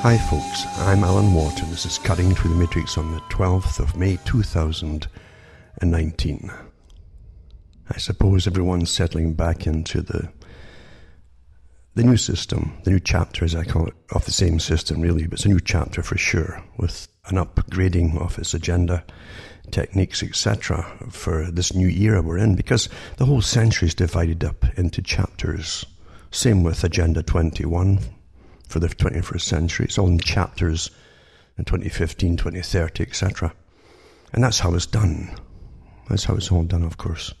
Hi folks, I'm Alan Watt and this is Cutting Through the Matrix on the 12th of May 2019. I suppose everyone's settling back into the new system, the new chapter as I call it, of the same system really, but it's a new chapter for sure, with an upgrading of its agenda, techniques, etc. for this new era we're in, because the whole century is divided up into chapters. Same with Agenda 21 for the 21st century. It's all in chapters in 2015, 2030, etc. And that's how it's done. That's how it's all done, of course.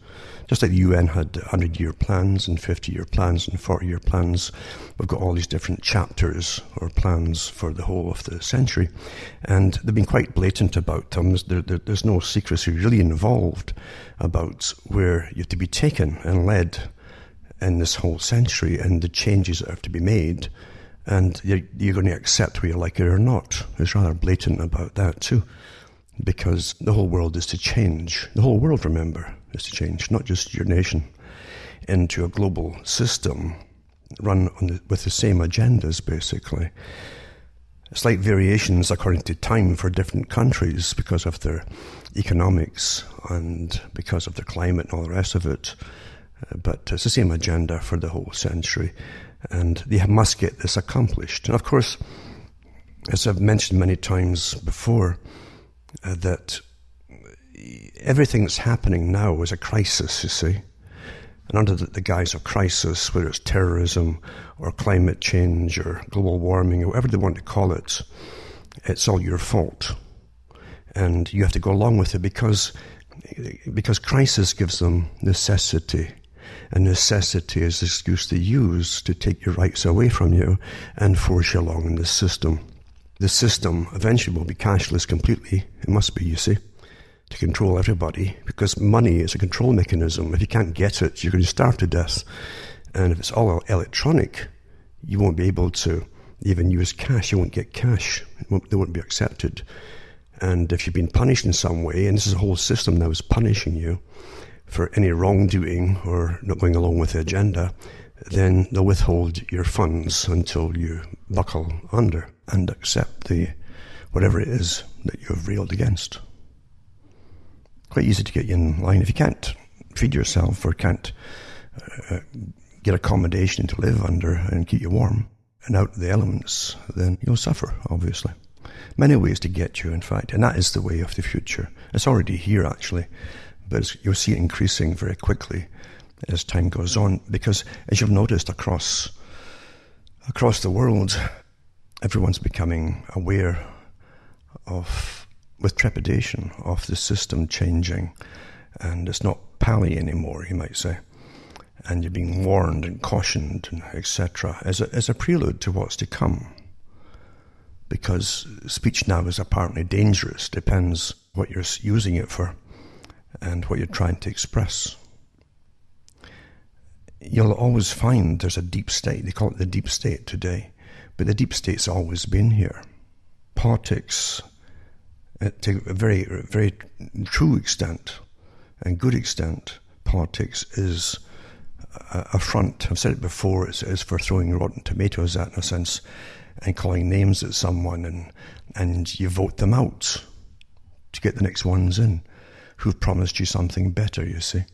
Just like the UN had 100-year plans and 50-year plans and 40-year plans, we've got all these different chapters or plans for the whole of the century. And they've been quite blatant about them. There's no secrecy really involved about where you have to be taken and led in this whole century and the changes that have to be made. And you're going to accept whether you like it or not. It's rather blatant about that too, because the whole world is to change. The whole world, remember, is to change, not just your nation, into a global system run with the same agendas, basically. Slight variations according to time for different countries because of their economics and because of their climate and all the rest of it. But it's the same agenda for the whole century. And they must get this accomplished. And of course, as I've mentioned many times before, that everything that's happening now is a crisis, you see. And under the guise of crisis, whether it's terrorism or climate change or global warming or whatever they want to call it, it's all your fault. And you have to go along with it because crisis gives them necessity. And necessity is the excuse they use to take your rights away from you and force you along in this system. The system eventually will be cashless completely. It must be, you see, to control everybody, because money is a control mechanism. If you can't get it, you're going to starve to death. And if it's all electronic, you won't be able to even use cash. You won't get cash. They won't be accepted. And if you've been punished in some way, and this is a whole system now is punishing you for any wrongdoing or not going along with the agenda, then they'll withhold your funds until you buckle under and accept whatever it is that you've railed against. Quite easy to get you in line. If you can't feed yourself or can't get accommodation to live under and keep you warm and out of the elements, then you'll suffer, obviously. Many ways to get you, in fact, and that is the way of the future. It's already here, actually. But you'll see it increasing very quickly as time goes on, because as you've noticed across the world, everyone's becoming aware of, with trepidation, of the system changing, and it's not pally anymore, you might say, and you're being warned and cautioned, and etc., as a prelude to what's to come. Because speech now is apparently dangerous, depends what you're using it for and what you're trying to express. You'll always find there's a deep state. They call it the deep state today. But the deep state's always been here. Politics, to a very, very true extent and good extent, politics is a front. I've said it before, it's for throwing rotten tomatoes at, in a sense, and calling names at someone, and you vote them out to get the next ones in, who've promised you something better, you see.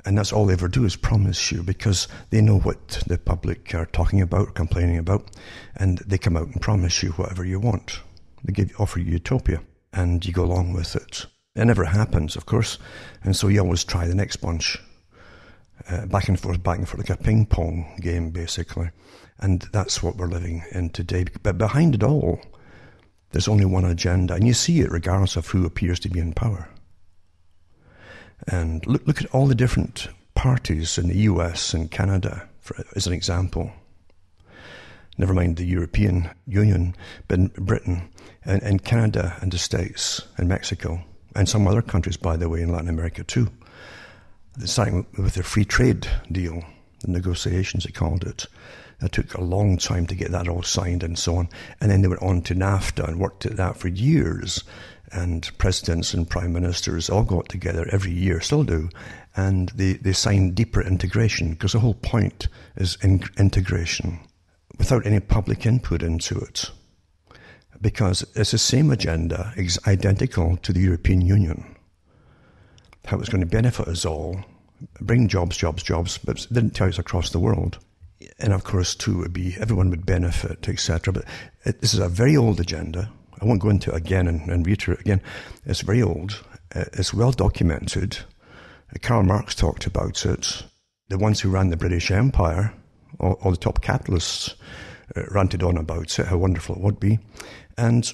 And that's all they ever do is promise you, because they know what the public are talking about, complaining about, and they come out and promise you whatever you want. They offer you utopia, and you go along with it. It never happens, of course, and so you always try the next bunch. Back and forth, like a ping pong game, basically. And that's what we're living in today. But behind it all, there's only one agenda, and you see it regardless of who appears to be in power. And look at all the different parties in the US and Canada, as an example. Never mind the European Union, but in Britain and Canada and the States and Mexico and some other countries, by the way, in Latin America too. They're starting with their free trade deal, the negotiations they called it. It took a long time to get that all signed and so on. And then they went on to NAFTA and worked at that for years. And presidents and prime ministers all got together every year, still do, and they signed deeper integration, because the whole point is integration without any public input into it. because it's the same agenda, identical to the European Union. How it's going to benefit us all, bring jobs, but it didn't tell us across the world. And of course, too, would be everyone would benefit, etc. But this is a very old agenda. I won't go into it again and reiterate again. It's very old. It's well documented. Karl Marx talked about it. The ones who ran the British Empire, all the top capitalists, ranted on about it, how wonderful it would be. And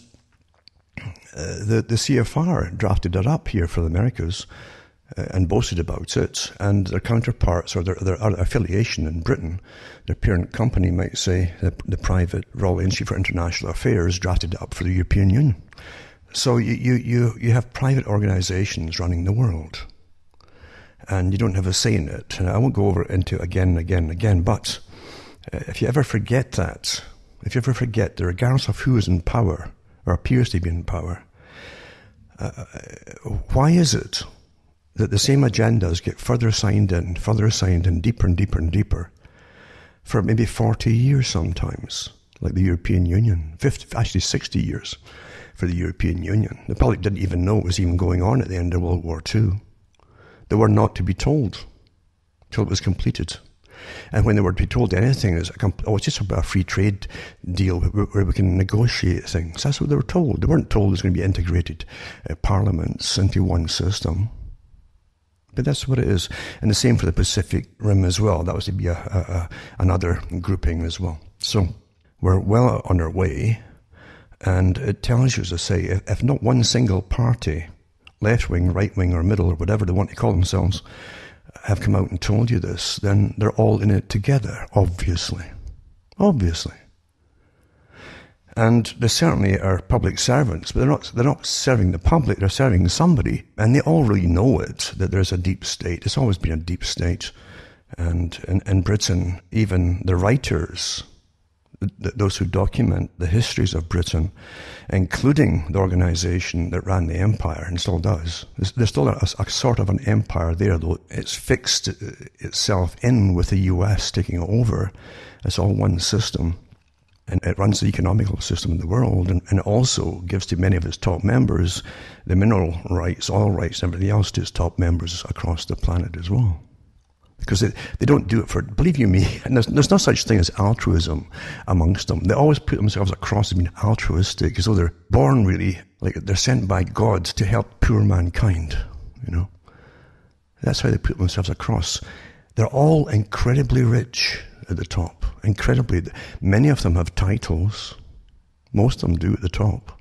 the CFR drafted it up here for the Americas and boasted about it. And their counterparts, or their affiliation in Britain, their parent company might say, the private Royal Institute for International Affairs, drafted it up for the European Union. So you have private organizations running the world. And you don't have a say in it. And I won't go over into it again and again and again, but if you ever forget that, if you ever forget that regardless of who is in power, or appears to be in power, why is it that the same agendas get further signed in, deeper and deeper and deeper, for maybe 40 years sometimes, like the European Union, 60 years for the European Union. The public didn't even know it was even going on at the end of World War II. They were not to be told till it was completed. And when they were to be told anything, it's just about a free trade deal where we can negotiate things. That's what they were told. They weren't told there's going to be integrated parliaments into one system. But that's what it is. And the same for the Pacific Rim as well. That was to be another grouping as well. So we're well on our way. And it tells you, as I say, if not one single party, left wing, right wing, or middle, or whatever they want to call themselves, have come out and told you this, then they're all in it together, obviously. Obviously. And they certainly are public servants, but they're not serving the public, they're serving somebody. And they all really know it, that there's a deep state. It's always been a deep state. And in Britain, even the writers, those who document the histories of Britain, including the organization that ran the empire, and still does. There's still a sort of an empire there, though it's fixed itself in with the US taking it over. It's all one system, and it runs the economical system in the world, and it also gives to many of its top members the mineral rights, oil rights, and everything else to its top members across the planet as well. Because they don't do it for, believe you me, and there's no such thing as altruism amongst them. They always put themselves across as being altruistic, as though they're born really, like they're sent by God to help poor mankind, you know. That's how they put themselves across. They're all incredibly rich at the top, incredibly. Many of them have titles, most of them do at the top,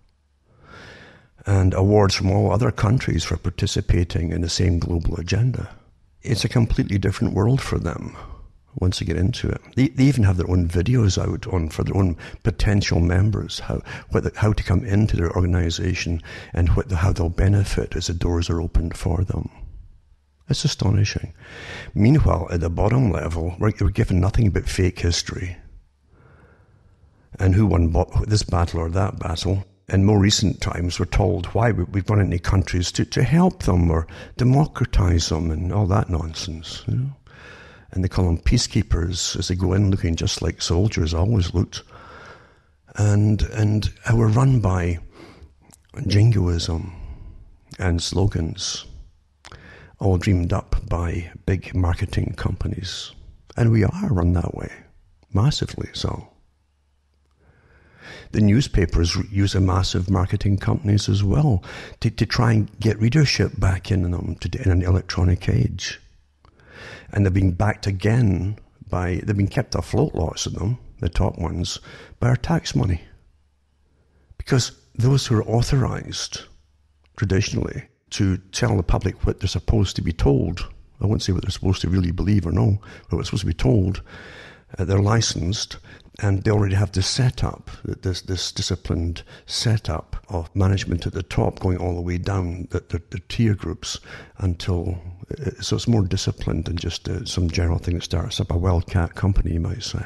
and awards from all other countries for participating in the same global agenda. It's a completely different world for them once you get into it. They even have their own videos out for their own potential members, how to come into their organization and how they'll benefit as the doors are opened for them. It's astonishing. Meanwhile, at the bottom level, we're given nothing but fake history and who won this battle or that battle. In more recent times, we're told why we've gone into countries to help them or democratize them and all that nonsense, you know. And they call them peacekeepers as they go in looking just like soldiers always looked. And we're run by Jingoism and slogans, all dreamed up by big marketing companies. And we are run that way, massively so. The newspapers use a massive marketing companies as well to try and get readership back in them in an electronic age. And they've been backed again they've been kept afloat, lots of them, the top ones, by our tax money. Because those who are authorized, traditionally, to tell the public what they're supposed to be told, I won't say what they're supposed to really believe or know, but what's supposed to be told, they're licensed, and they already have this setup, this disciplined setup of management at the top going all the way down the tier groups until, so it's more disciplined than just some general thing that starts up a wildcat company, you might say.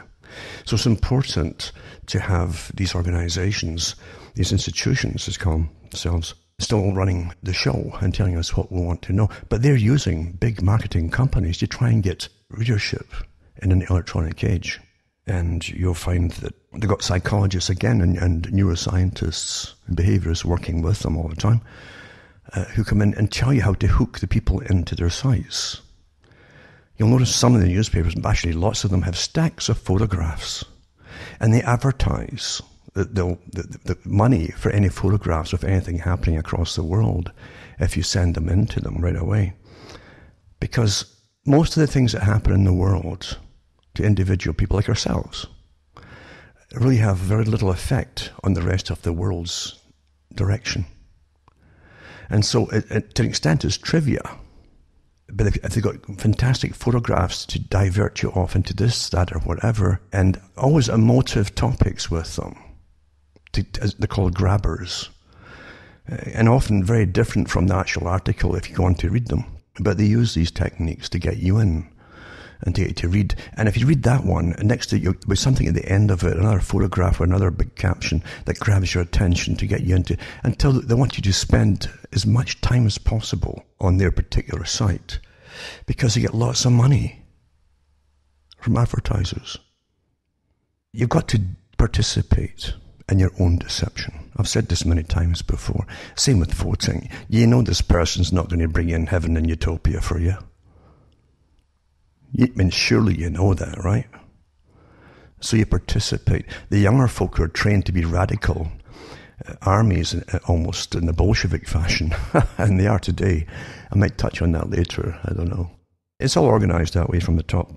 So it's important to have these organizations, these institutions, as call themselves, still running the show and telling us what we want to know. But they're using big marketing companies to try and get readership in an electronic age. And you'll find that they've got psychologists again and neuroscientists and behaviourists working with them all the time, who come in and tell you how to hook the people into their sites. You'll notice some of the newspapers, actually lots of them, have stacks of photographs. And they advertise the money for any photographs of anything happening across the world if you send them into them right away. Because most of the things that happen in the world to individual people like ourselves really have very little effect on the rest of the world's direction. And so to an extent it's trivia. But if they've got fantastic photographs to divert you off into this, that, or whatever, and always emotive topics with them, they're called grabbers, and often very different from the actual article if you go on to read them. But they use these techniques to get you in and to get you to read. And if you read that one, and next to you with something at the end of it, another photograph or another big caption that grabs your attention to get you into, until they want you to spend as much time as possible on their particular site, because they get lots of money from advertisers. You've got to participate in your own deception. I've said this many times before. Same with voting. You know this person's not going to bring in heaven and utopia for you. I mean, surely you know that, right? So you participate. The younger folk are trained to be radical armies, almost in the Bolshevik fashion, and they are today. I might touch on that later, I don't know. It's all organized that way from the top.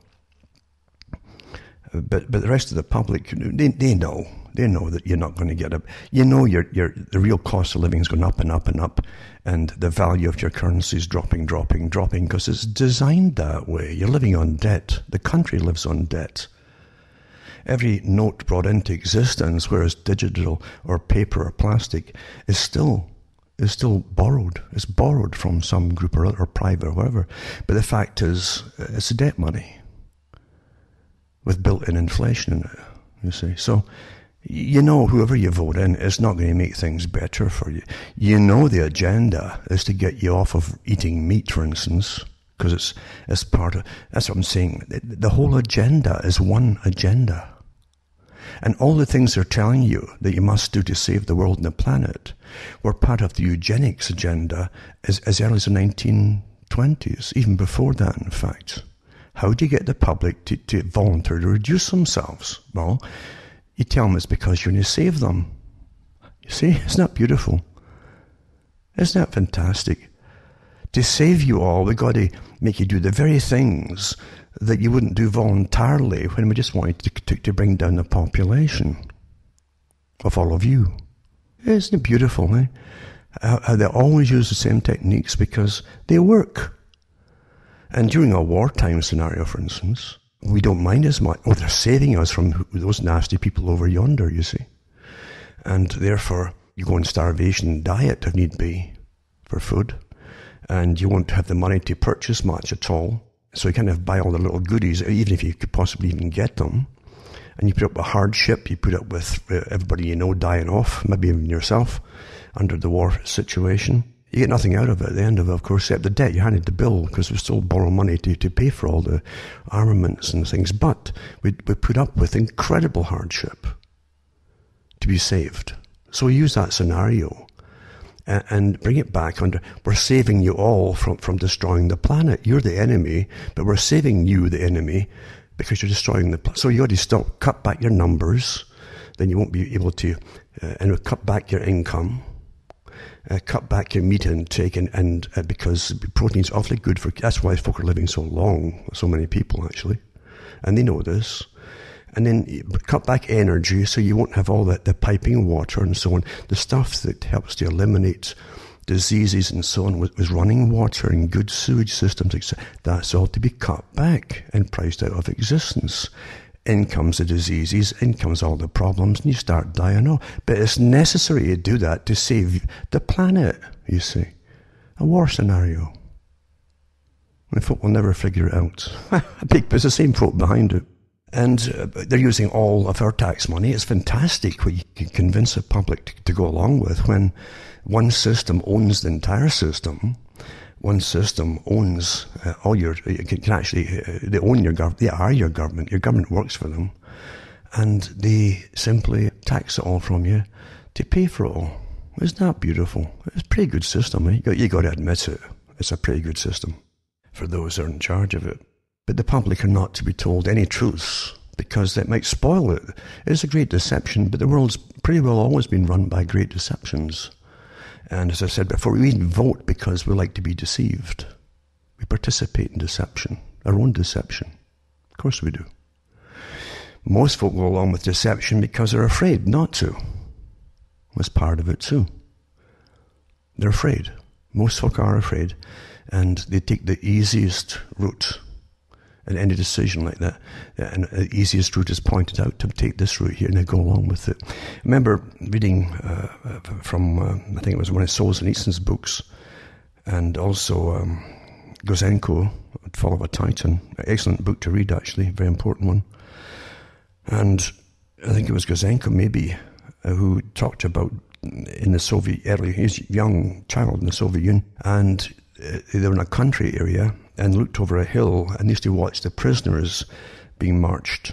But the rest of the public, they know. They know that you're not going to get up. You know the real cost of living is going up and up and up, and the value of your currency is dropping, because it's designed that way. You're living on debt. The country lives on debt. Every note brought into existence, whereas digital or paper or plastic is still borrowed. It's borrowed from some group or other, or private or whatever. But the fact is, it's debt money with built-in inflation in it, you see. So you know whoever you vote in is not going to make things better for you. You know the agenda is to get you off of eating meat, for instance, because it's part of, that's what I'm saying. The whole agenda is one agenda. And all the things they're telling you that you must do to save the world and the planet were part of the eugenics agenda as early as the 1920s, even before that, in fact. How do you get the public to voluntarily reduce themselves? Well, you tell them it's because you're going to save them. You see, isn't that beautiful? Isn't that fantastic? To save you all, we've got to make you do the very things that you wouldn't do voluntarily when we just wanted to bring down the population of all of you. Isn't it beautiful, eh? How they always use the same techniques because they work. And during a wartime scenario, for instance, we don't mind as much. Oh, they're saving us from those nasty people over yonder, you see. And therefore, you go on starvation diet if need be for food. And you won't have the money to purchase much at all. So you kind of buy all the little goodies, even if you could possibly even get them. And you put up with hardship, you put up with everybody you know dying off, maybe even yourself, under the war situation. You get nothing out of it at the end of it, of course, except the debt you handed to bill, because we still borrow money to pay for all the armaments and things. But we put up with incredible hardship to be saved. So we use that scenario and bring it back under, we're saving you all from destroying the planet. You're the enemy, but we're saving you, the enemy, because you're destroying the planet. So you got to cut back your numbers, then you won't be able to, and cut back your income. Cut back your meat intake, and because protein's awfully good for, that's why folk are living so long, so many people actually, and they know this. And then cut back energy so you won't have all the piping water and so on. The stuff that helps to eliminate diseases and so on was running water and good sewage systems, etc. That's all to be cut back and priced out of existence. In comes the diseases, in comes all the problems, and you start dying off. But it's necessary to do that to save the planet, you see. A war scenario. And folk will never figure it out. It's the same folk behind it. And they're using all of our tax money. It's fantastic what you can convince the public to go along with when one system owns the entire system. One system owns all your, can actually, they own your government, they are your government works for them. and they simply tax it all from you to pay for it all. Isn't that beautiful? It's a pretty good system, eh? You got to admit it. It's a pretty good system for those who are in charge of it. But the public are not to be told any truths, because that might spoil it. It's a great deception, but the world's pretty well always been run by great deceptions. And as I said before, we even vote because we like to be deceived. We participate in deception, our own deception. Of course we do. Most folk go along with deception because they're afraid not to. That's part of it too. They're afraid. Most folk are afraid, and they take the easiest route in any decision like that. And the easiest route is pointed out to take this route here, and they go along with it. I remember reading from, I think it was one of Solzhenitsyn's books, and also Gozenko, Fall of a Titan. Excellent book to read, actually, very important one. And I think it was Gozenko, maybe, who talked about in the Soviet early, he was a young child in the Soviet Union, and they were in a country area and looked over a hill and used to watch the prisoners being marched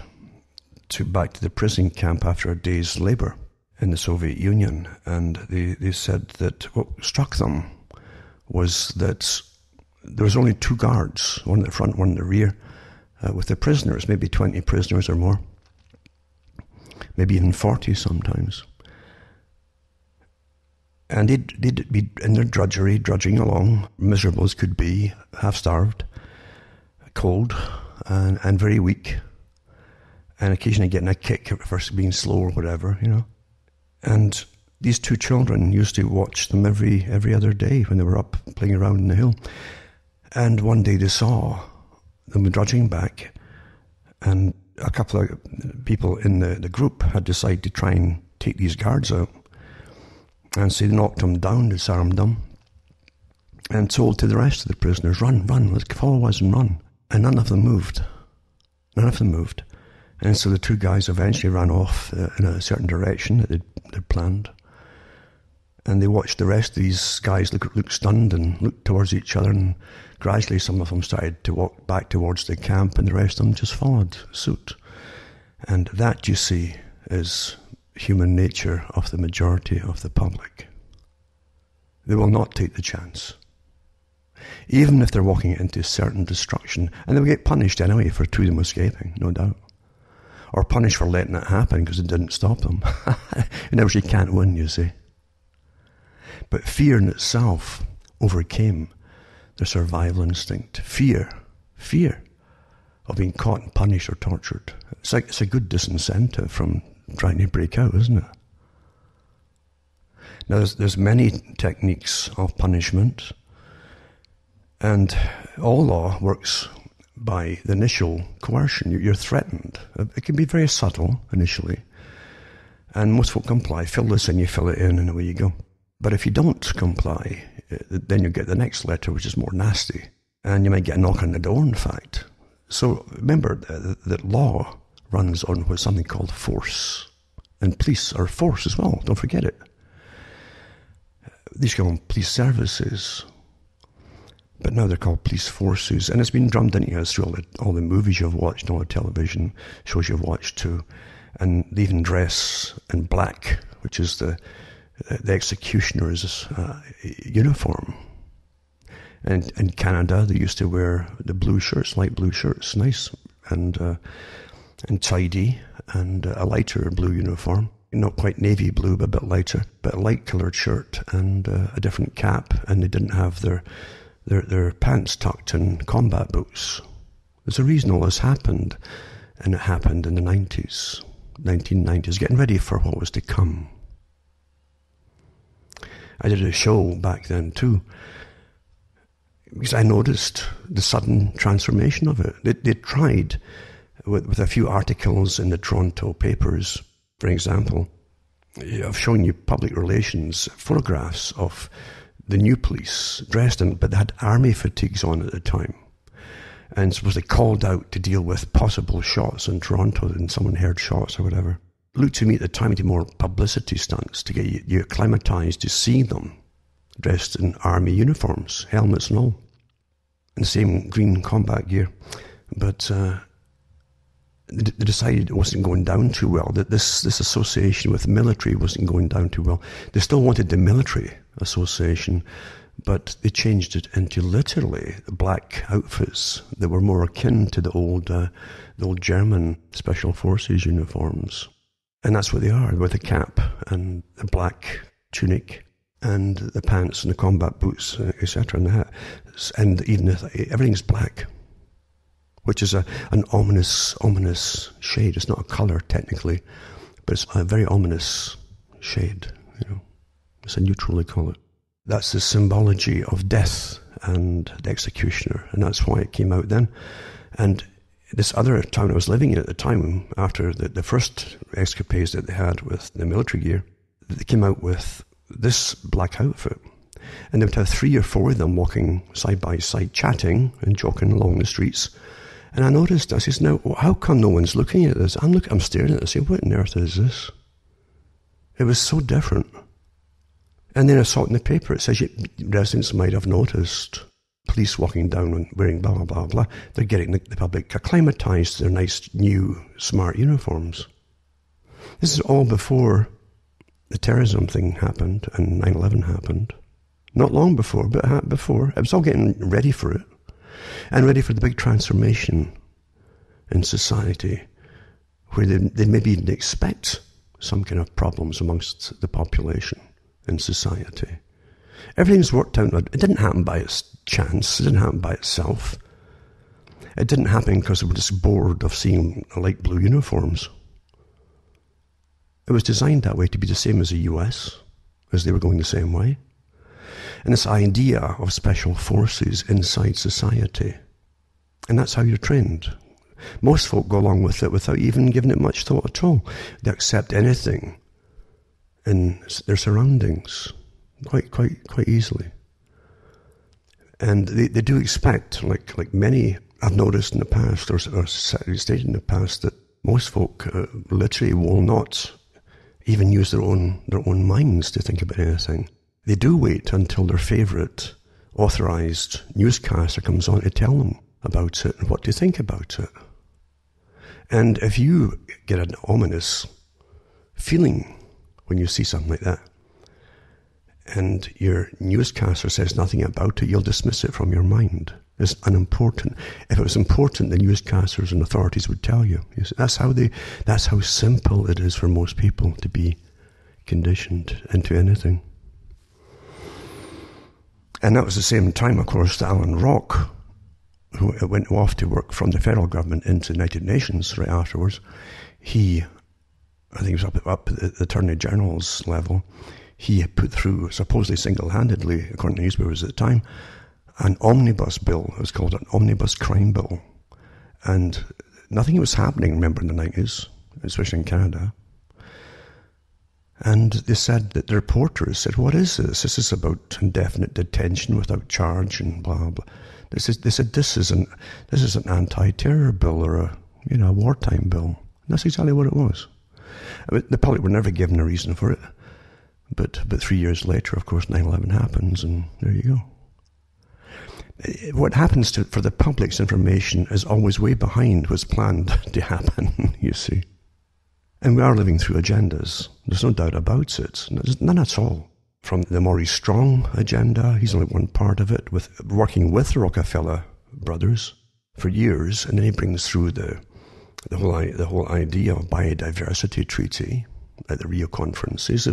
back to the prison camp after a day's labour in the Soviet Union. And they said that what struck them was that there was only 2 guards, one at the front, one at the rear, with the prisoners, maybe 20 prisoners or more, maybe even 40 sometimes. And they'd be in their drudgery, drudging along, miserable as could be, half-starved, cold, and very weak, and occasionally getting a kick for being slow or whatever, you know. And these 2 children used to watch them every other day when they were up playing around in the hill. And one day they saw them drudging back, and a couple of people in the group had decided to try and take these guards out. And so they knocked them down, disarmed them, and told to the rest of the prisoners, run, let's follow us and run. And none of them moved. None of them moved. And so the 2 guys eventually ran off in a certain direction that they'd planned. And they watched the rest of these guys look stunned and look towards each other, and gradually some of them started to walk back towards the camp, and the rest of them just followed suit. And that, you see, is human nature of the majority of the public. They will not take the chance, even if they're walking into certain destruction, and they'll get punished anyway for 2 of them escaping, no doubt, or punished for letting it happen because it didn't stop them. In other words, you can't win, you see. But fear in itself overcame their survival instinct. Fear of being caught and punished or tortured. It's a good disincentive from trying to break out, isn't it? Now, there's many techniques of punishment, and all law works by the initial coercion. You're threatened. It can be very subtle initially, and most folk comply. Fill this in, you fill it in, and away you go. But if you don't comply, then you get the next letter, which is more nasty, and you might get a knock on the door, in fact. So remember that law runs on what's something called force. And police are force as well, don't forget it. These are called police services, but now they're called police forces. And it's been drummed into us through all the movies you've watched, all the television shows you've watched too. And they even dress in black, which is the executioner's uniform. And in Canada, they used to wear the blue shirts, light blue shirts, nice and tidy, and a lighter blue uniform. Not quite navy blue, but a bit lighter, but a light-coloured shirt and a different cap, and they didn't have their pants tucked in combat boots. There's a reason all this happened, and it happened in the 1990s, getting ready for what was to come. I did a show back then too, because I noticed the sudden transformation of it. They tried with a few articles in the Toronto papers, for example, of showing you public relations photographs of the new police dressed in, but they had army fatigues on at the time, and supposedly called out to deal with possible shots in Toronto, and someone heard shots or whatever. Looked to me at the time to more publicity stunts to get you acclimatized to see them dressed in army uniforms, helmets and all, and the same green combat gear. But they decided it wasn't going down too well, that this association with the military wasn't going down too well. They still wanted the military association, but they changed it into literally black outfits that were more akin to the old German special forces uniforms. And that's what they are, with a cap and a black tunic and the pants and the combat boots, etc., and the hat. And even everything's black, which is an ominous shade. It's not a colour technically, but it's a very ominous shade. It's a neutral, they call it. That's the symbology of death and the executioner, and that's why it came out then. And this other town I was living in at the time, after the first escapades that they had with the military gear, they came out with this black outfit. And they would have 3 or 4 of them walking side by side, chatting and joking along the streets. And I noticed, I says, now, how come no one's looking at this? I'm staring at it, I say, what on earth is this? It was so different. And then I saw it in the paper, it says, residents might have noticed police walking down and wearing blah, blah, blah, blah. They're getting the public acclimatized to their nice, new, smart uniforms. This is all before the terrorism thing happened and 9/11 happened. Not long before, but before. It was all getting ready for it. And ready for the big transformation in society, where they maybe even expect some kind of problems amongst the population in society. Everything's worked out. It didn't happen by its chance. It didn't happen by itself. It didn't happen because they were just bored of seeing light blue uniforms. It was designed that way to be the same as the US, as they were going the same way. And this idea of special forces inside society. And that's how you're trained. Most folk go along with it without even giving it much thought at all. They accept anything in their surroundings quite easily. And they do expect, like many I've noticed in the past, or stated in the past, that most folk literally will not even use their own minds to think about anything. They do wait until their favourite authorised newscaster comes on to tell them about it and what to think about it. And if you get an ominous feeling when you see something like that, and your newscaster says nothing about it, you'll dismiss it from your mind. It's unimportant. If it was important, the newscasters and authorities would tell you. That's how simple it is for most people to be conditioned into anything. And that was the same time, of course, that Alan Rock, who went off to work from the federal government into the United Nations right afterwards, I think he was up at the Attorney General's level, he had put through, supposedly single-handedly, according to newspapers at the time, an omnibus bill. It was called an omnibus crime bill. And nothing was happening, remember, in the 90s, especially in Canada. And they said that the reporters said, what is this? This is about indefinite detention without charge and blah, blah. They said, this is an anti-terror bill or a wartime bill. And that's exactly what it was. I mean, the public were never given a reason for it. But 3 years later, of course, 9/11 happens, and there you go. What happens for the public's information is always way behind what's planned to happen, you see. And we are living through agendas. There's no doubt about it. None at all. From the Maurice Strong agenda, he's only one part of it, working with the Rockefeller brothers for years, and then he brings through the whole idea of biodiversity treaty at the Rio conferences.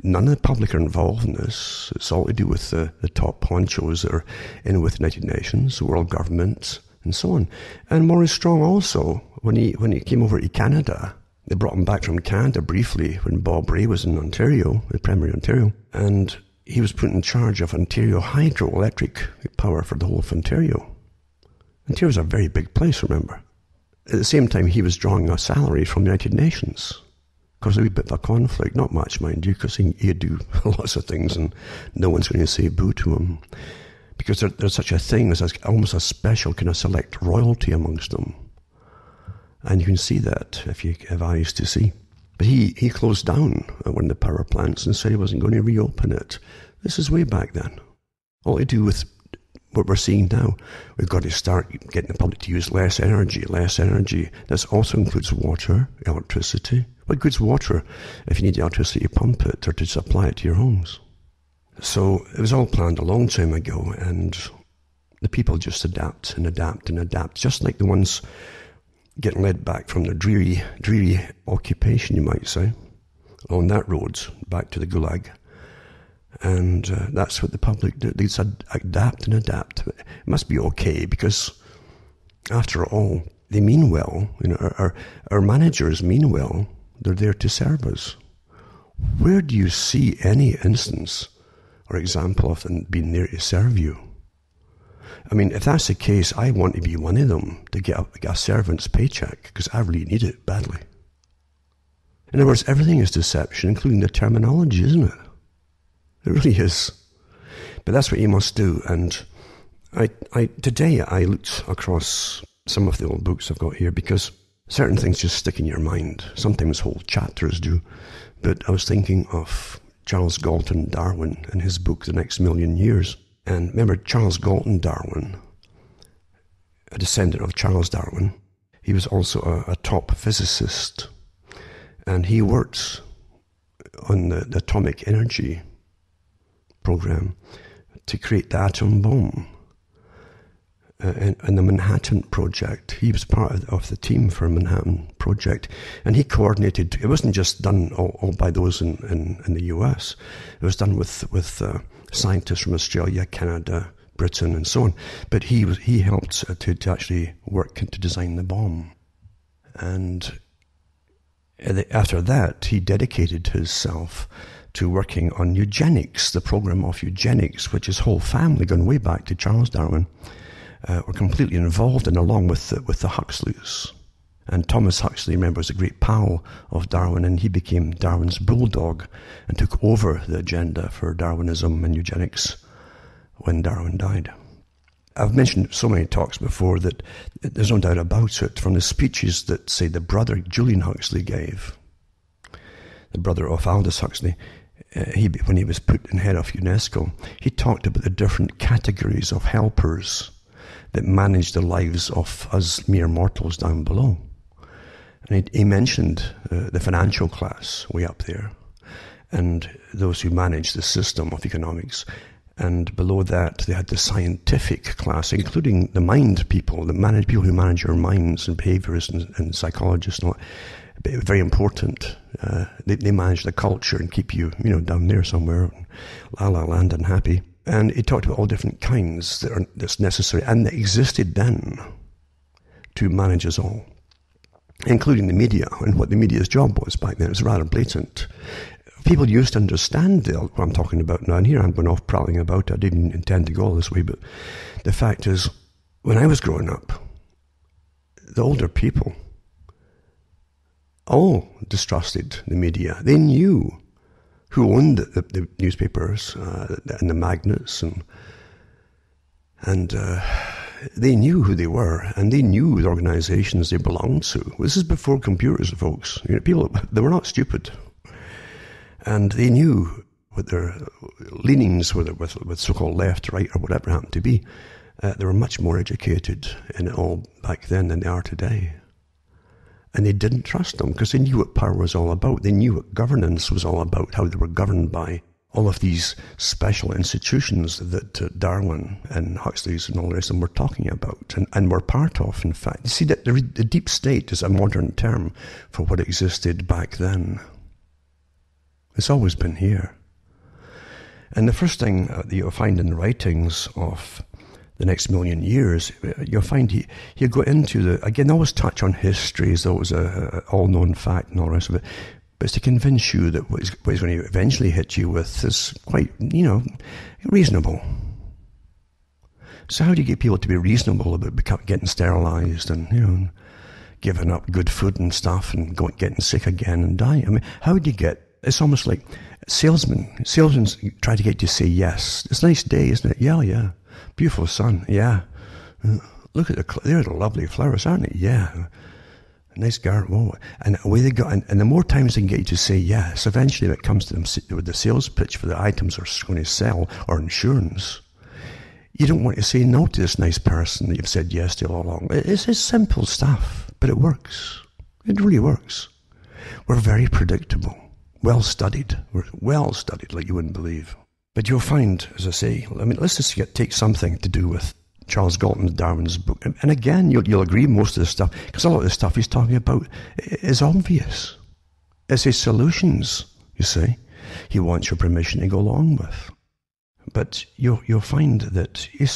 None of the public are involved in this. It's all to do with the top honchos that are in with the United Nations, the world government, and so on. And Maurice Strong also, when he came over to Canada, they brought him back from Canada briefly when Bob Rae was in Ontario, the Premier of Ontario, and he was put in charge of Ontario hydroelectric power for the whole of Ontario. Ontario's a very big place, remember. At the same time, he was drawing a salary from the United Nations. Because a wee bit of a conflict, not much, mind you, because he'd do lots of things and no one's going to say boo to him. Because there's such a thing as almost a special kind of select royalty amongst them. And you can see that if you have eyes to see. But he closed down one of the power plants and said he wasn't going to reopen it. This is way back then. All to do with what we're seeing now. We've got to start getting the public to use less energy. This also includes water, electricity. What good's water if you need the electricity to pump it or to supply it to your homes? So it was all planned a long time ago, and the people just adapt and adapt and adapt, just like the ones getting led back from their dreary occupation, you might say, on that road back to the Gulag. And that's what the public do. They just adapt and adapt. It must be okay, because after all, they mean well. Our managers mean well. They're there to serve us. Where do you see any instance or example of them being there to serve you? I mean, if that's the case, I want to be one of them, to get a servant's paycheck, because I really need it badly. In other words, everything is deception, including the terminology, isn't it? It really is. But that's what you must do. And today I looked across some of the old books I've got here, because certain things just stick in your mind. Sometimes whole chapters do. But I was thinking of Charles Galton Darwin and his book, The Next Million Years. And remember, Charles Galton Darwin, a descendant of Charles Darwin, he was also a top physicist. And he worked on the atomic energy program to create the atom bomb and the Manhattan Project. He was part of the team for Manhattan Project, and he coordinated. It wasn't just done all by those in the US. It was done with scientists from Australia, Canada, Britain, and so on. But he helped to actually work to design the bomb. And after that, he dedicated himself to working on eugenics, the program of eugenics, which his whole family, going way back to Charles Darwin, were completely involved in, along with the Huxleys. And Thomas Huxley, remember, was a great pal of Darwin, and he became Darwin's bulldog and took over the agenda for Darwinism and eugenics when Darwin died. I've mentioned so many talks before that there's no doubt about it, from the speeches that, say, the brother Julian Huxley gave, the brother of Aldous Huxley, when he was put in head of UNESCO, he talked about the different categories of helpers that manage the lives of us mere mortals down below. And he mentioned the financial class way up there, and those who manage the system of economics. And below that, they had the scientific class, including the mind people, people who manage your minds, and behaviorists and psychologists and all that. Very important. They manage the culture and keep you, down there somewhere, la la land and happy. And he talked about all different kinds that's necessary and that existed then to manage us all, including the media and what the media's job was back then. It was rather blatant. People used to understand what I'm talking about now, and here I'm going off prattling about. I didn't intend to go all this way, but the fact is, when I was growing up, the older people all distrusted the media. They knew who owned the newspapers and the magnets, and they knew who they were, and they knew the organizations they belonged to. This is before computers, folks. People, they were not stupid. And they knew what their leanings were with so-called left, right, or whatever it happened to be. They were much more educated in it all back then than they are today. And they didn't trust them because they knew what power was all about. They knew what governance was all about, how they were governed by all of these special institutions that Darwin and Huxley's and all the rest of them were talking about and were part of, in fact. You see, that the deep state is a modern term for what existed back then. It's always been here. And the first thing that you'll find in the writings of The Next Million Years, you'll find he'll go into again, always touch on history as though it was a all-known fact and all the rest of it, but it's to convince you that what he's going to eventually hit you with is quite, reasonable. So how do you get people to be reasonable about getting sterilized and, giving up good food and stuff and getting sick again and dying? I mean, how do you get... It's almost like salesmen try to get you to say yes. It's a nice day, isn't it? Yeah. Beautiful sun. Yeah. Look at they're the lovely flowers, aren't they? Yeah. A nice garden. Whoa. And away they go. And the more times they can get you to say yes, eventually when it comes to them with the sales pitch for the items they're going to sell or insurance, You don't want to say no to this nice person that you've said yes to all along. It's simple stuff, but it works. It really works. We're very predictable, well-studied. We're well-studied like you wouldn't believe. But you'll find, as I say, let's just take something to do with Charles Galton, Darwin's book. And again, you'll agree most of this stuff, because a lot of the stuff he's talking about is obvious. It's his solutions, you see, he wants your permission to go along with. But you'll find that he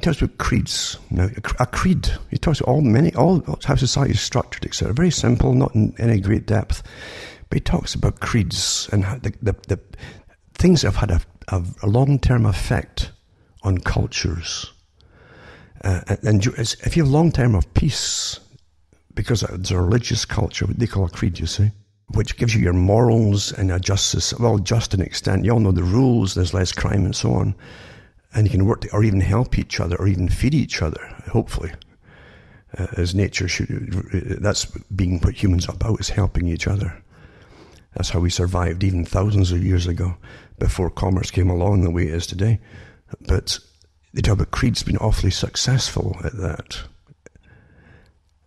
talks about creeds. Now, a creed, he talks about all how society is structured, etc. Very simple, not in any great depth. But he talks about creeds and how the things that have had a long-term effect on cultures. And if you have long-term of peace, because it's a religious culture, what they call a creed, you see, which gives you your morals and a justice, well, just an extent. You all know the rules, there's less crime and so on. And you can work or even help each other or even feed each other, hopefully. As nature should, that's being what humans are about, is helping each other. That's how we survived even thousands of years ago, before commerce came along the way it is today. But they talk about creeds being awfully successful at that.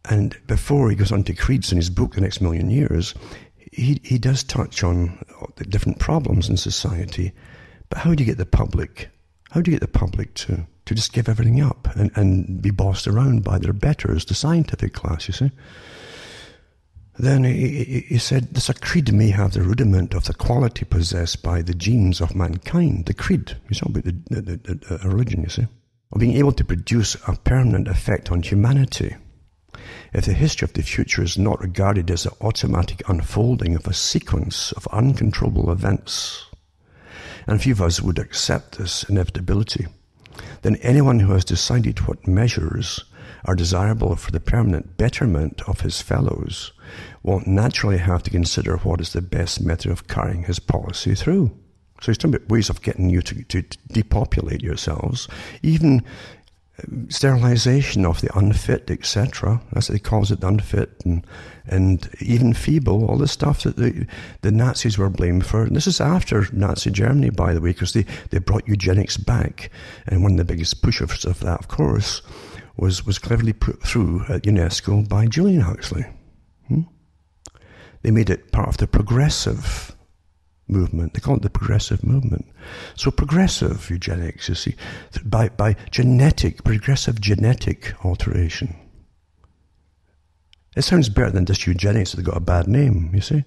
And before he goes on to creeds in his book, The Next Million Years, he does touch on the different problems in society. But how do you get the public? How do you get the public to just give everything up and be bossed around by their betters, the scientific class, you see? Then he said, this a creed may have the rudiment of the quality possessed by the genes of mankind. The creed, he's talking about the religion, you see, of being able to produce a permanent effect on humanity. If the history of the future is not regarded as the automatic unfolding of a sequence of uncontrollable events, and few of us would accept this inevitability, then anyone who has decided what measures are desirable for the permanent betterment of his fellows will naturally have to consider what is the best method of carrying his policy through. So he's talking about ways of getting you to depopulate yourselves, even sterilization of the unfit, etc. That's what he calls it, the unfit, and even feeble, all the stuff that the Nazis were blamed for. And this is after Nazi Germany, by the way, because they brought eugenics back. And one of the biggest pushers of that, of course, was cleverly put through at UNESCO by Julian Huxley. They made it part of the progressive movement. They call it the progressive movement. So progressive eugenics, you see, by progressive genetic alteration. It sounds better than just eugenics that got a bad name, you see.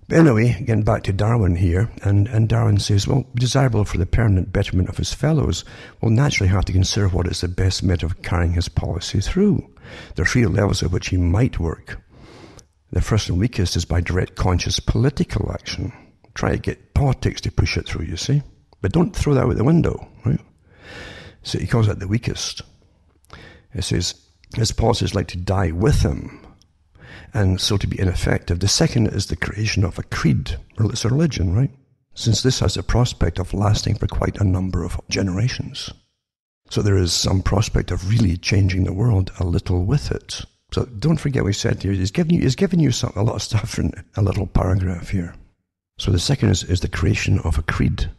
But anyway, getting back to Darwin here, and Darwin says, well, desirable for the permanent betterment of his fellows will naturally have to consider what is the best method of carrying his policy through. There are three levels at which he might work. The first and weakest is by direct conscious political action. Try to get politics to push it through, you see. But don't throw that out the window, right? So he calls that the weakest. He says, his policy is like to die with him, and so to be ineffective. The second is the creation of a creed. Well, it's a religion, right? Since this has the prospect of lasting for quite a number of generations. So there is some prospect of really changing the world a little with it. So don't forget what he said here. He's giving you a lot of stuff in a little paragraph here. So the second is the creation of a creed.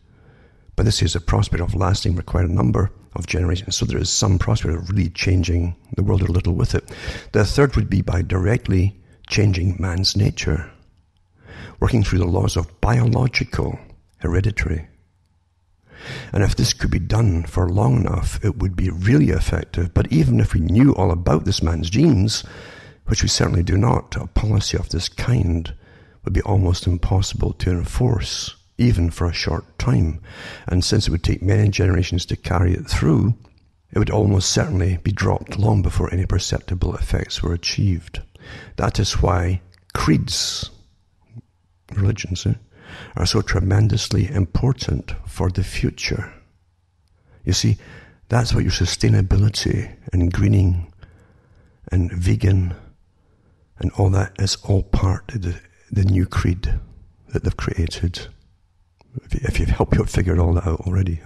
But this is a prospect of lasting for quite a number of generations. So there is some prospect of really changing the world a little with it. The third would be by directly changing man's nature, working through the laws of biological hereditary. And if this could be done for long enough, it would be really effective. But even if we knew all about this man's genes, which we certainly do not, a policy of this kind would be almost impossible to enforce, even for a short time. And since it would take many generations to carry it through, it would almost certainly be dropped long before any perceptible effects were achieved. That is why creeds, religions, are so tremendously important for the future. You see, that's what your sustainability and greening and vegan and all that is all part of the new creed that they've created. If you've helped you figure all that out already.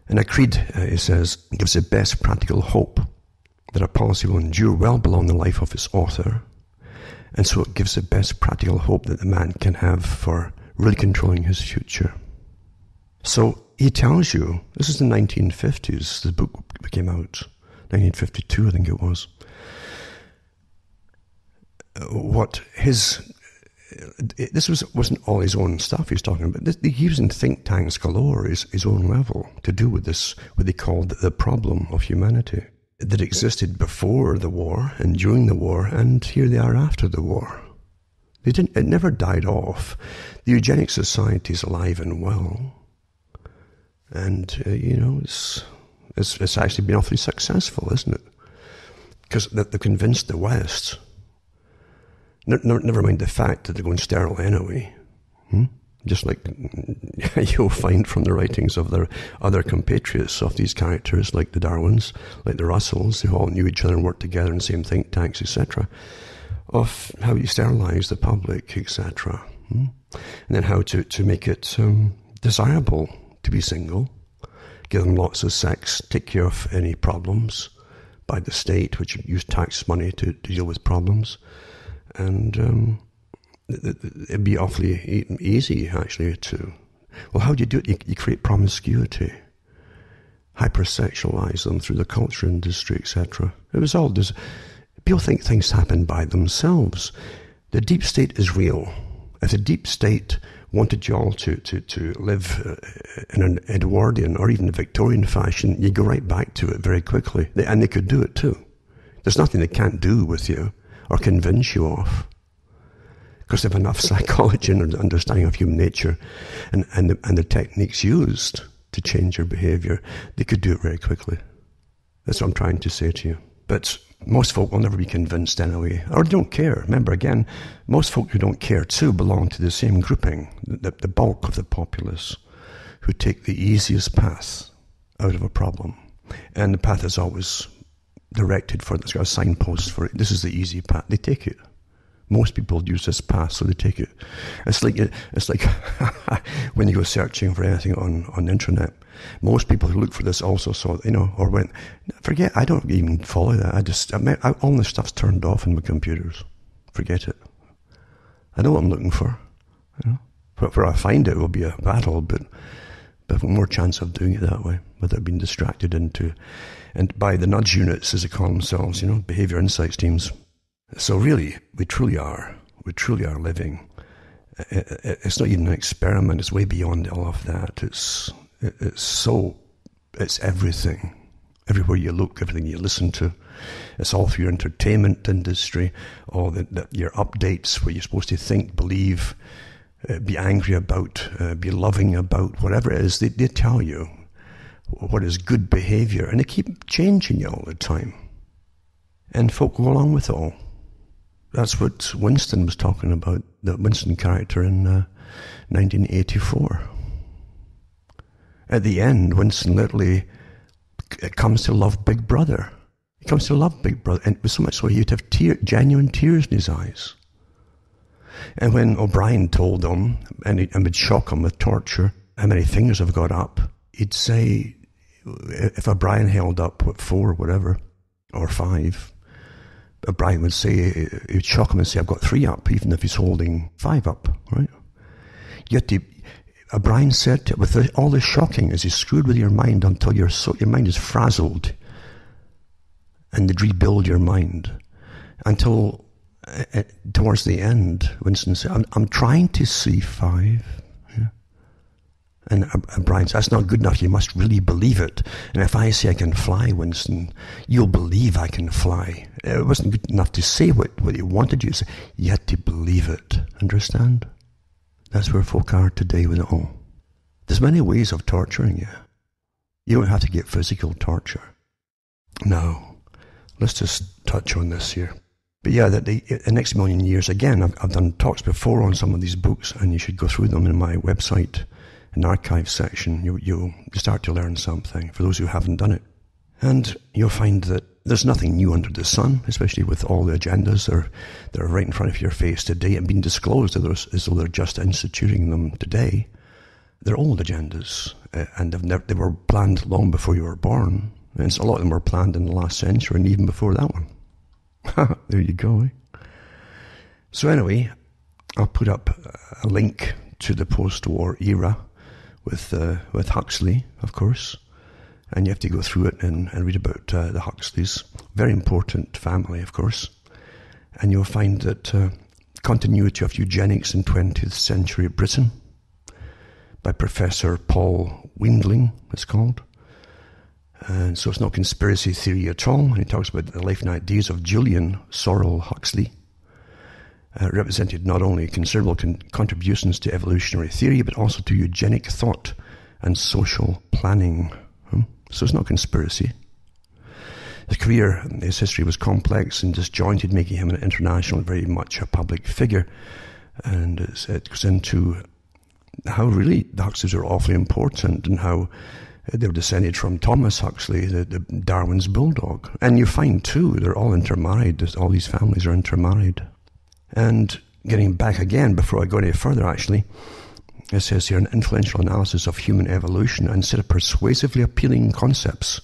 And a creed, it says, gives the best practical hope that a policy will endure well beyond the life of its author. And so it gives the best practical hope that the man can have for really controlling his future. So he tells you, this is the 1950s, the book came out, 1952 I think it was, what his, this wasn't all his own stuff he was talking about. He was in think tanks galore, his own level, to do with this, what they called the problem of humanity, that existed before the war and during the war, and here they are after the war. It never died off. The Eugenics Society is alive and well, and it's actually been awfully successful, isn't it? Because they've convinced the West. Never mind the fact that they're going sterile anyway. Just like you'll find from the writings of their other compatriots of these characters, like the Darwins, like the Russells, who all knew each other and worked together in the same think tanks, etc., of how you sterilize the public, etc., and then how to make it desirable to be single, give them lots of sex, take care of any problems by the state, which use tax money to deal with problems. And it'd be awfully easy, actually, to... Well, how do you do it? You create promiscuity, hypersexualize them through the culture industry, etc. It was all... People think things happen by themselves. The deep state is real. If the deep state wanted you all to live in an Edwardian or even a Victorian fashion, you go right back to it very quickly. And they could do it too. There's nothing they can't do with you or convince you of, because they have enough psychology and understanding of human nature and the techniques used to change your behaviour. They could do it very quickly. That's what I'm trying to say to you. But most folk will never be convinced anyway, or don't care. Remember, again, most folk who don't care too belong to the same grouping, the bulk of the populace, who take the easiest path out of a problem. And the path is always directed for, it's got a signpost for it. This is the easy path. They take it. Most people use this path, so they take it. It's like when you go searching for anything on the internet. Most people who look for this also saw, or went, forget, I don't even follow that. All this stuff's turned off in my computers. Forget it. I know what I'm looking for. Where I find it will be a battle, but I've more chance of doing it that way without being distracted into, and by the nudge units, as they call themselves, behavior insights teams. So really, we truly are living. It's not even an experiment. It's way beyond all of that. It's everything. Everywhere you look, everything you listen to. It's all through your entertainment industry, all your updates where you're supposed to think, believe, be angry about, be loving about, whatever it is. They tell you what is good behavior, and they keep changing you all the time. And folk go along with it all. That's what Winston was talking about, the Winston character in 1984. At the end, Winston literally comes to love Big Brother. He comes to love Big Brother, and it was so much so he'd have genuine tears in his eyes. And when O'Brien told him, and would shock him with torture, how many fingers have got up, he'd say, if O'Brien held up, 4 or whatever, or 5, O'Brien would say, he'd shock him and say, I've got 3 up, even if he's holding 5 up, right? Yet O'Brien said, with all this shocking, is he screwed with your mind until your mind is frazzled, and they'd rebuild your mind until towards the end, Winston said, I'm trying to see 5. Yeah. And O'Brien said, that's not good enough. You must really believe it. And if I say I can fly, Winston, you'll believe I can fly. It wasn't good enough to say what he wanted you to say. You had to believe it. Understand? That's where folk are today with it all. There's many ways of torturing you. You don't have to get physical torture. Now, let's just touch on this here. But yeah, that the next million years, again, I've done talks before on some of these books, and you should go through them in my website, in the archive section. You'll start to learn something for those who haven't done it. And you'll find that there's nothing new under the sun, especially with all the agendas that are right in front of your face today and being disclosed as though they're just instituting them today. They're old agendas, and they were planned long before you were born. And a lot of them were planned in the last century and even before that one. There you go. Eh? So anyway, I'll put up a link to the post-war era with Huxley, of course. And you have to go through it and read about the Huxleys. Very important family, of course. And you'll find that Continuity of Eugenics in 20th Century Britain by Professor Paul Weindling, it's called. And so it's not conspiracy theory at all. And he talks about the life and ideas of Julian Sorrel Huxley. Represented not only considerable contributions to evolutionary theory, but also to eugenic thought and social planning. So it's not conspiracy. His career, his history was complex and disjointed, making him an international, very much a public figure. And it goes into how really the Huxleys are awfully important and how they were descended from Thomas Huxley, the Darwin's bulldog. And you find, too, they're all intermarried. All these families are intermarried. And getting back again, before I go any further, actually, it says here, an influential analysis of human evolution and set of persuasively appealing concepts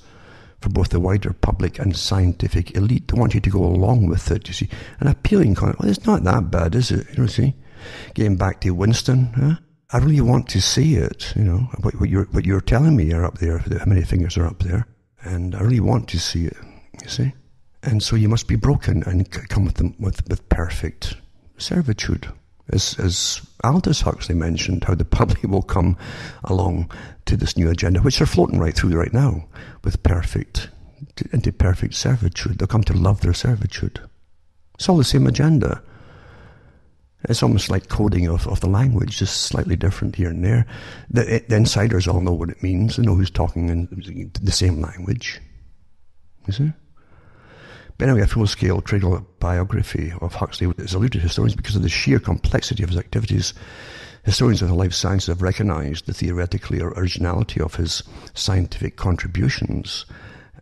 for both the wider public and scientific elite. They want you to go along with it, you see. An appealing concept. Well, it's not that bad, is it? You know, see? Getting back to Winston, I really want to see it, you know, what you're telling me are up there, how many fingers are up there. And I really want to see it, you see. And so you must be broken and come with them with perfect servitude. As Aldous Huxley mentioned, how the public will come along to this new agenda, which they're floating right through right now, with into perfect servitude. They'll come to love their servitude. It's all the same agenda. It's almost like coding of the language, just slightly different here and there. The insiders all know what it means. They know who's talking in the same language. You see? But anyway, a full-scale critical biography of Huxley is eluded historians because of the sheer complexity of his activities. Historians of the life sciences have recognized the theoretical originality of his scientific contributions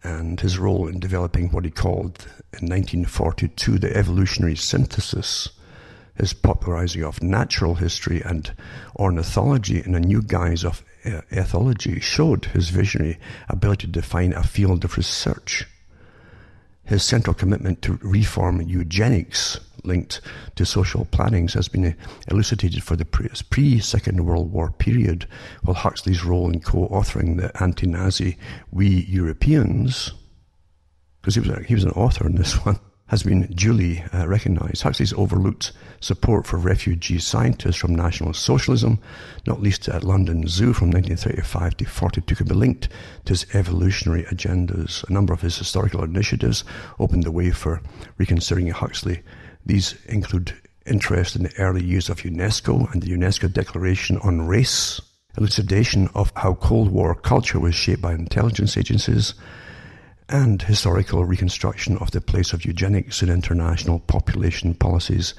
and his role in developing what he called, in 1942, the evolutionary synthesis. His popularizing of natural history and ornithology in a new guise of ethology showed his visionary ability to define a field of research. His central commitment to reform eugenics linked to social plannings has been elucidated for the pre-Second World War period, while Huxley's role in co-authoring the anti-Nazi We Europeans, because he was an author in this one, has been duly recognized. Huxley's overlooked support for refugee scientists from National Socialism, not least at London Zoo from 1935 to 42, could be linked to his evolutionary agendas. A number of his historical initiatives opened the way for reconsidering Huxley. These include interest in the early use of UNESCO and the UNESCO Declaration on Race, elucidation of how Cold War culture was shaped by intelligence agencies, and historical reconstruction of the place of eugenics in international population policies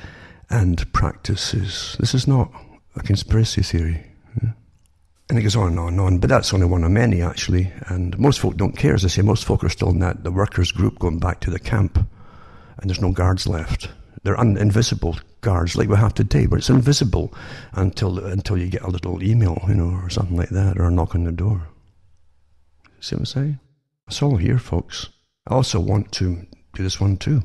and practices. This is not a conspiracy theory. And it goes on and on and on, but that's only one of many, actually. And most folk don't care. As I say, most folk are still in the workers' group going back to the camp, and there's no guards left. They're invisible guards like we have today, but it's invisible until you get a little email, you know, or something like that, or a knock on the door. See what I'm saying? It's all here, folks. I also want to do this one too.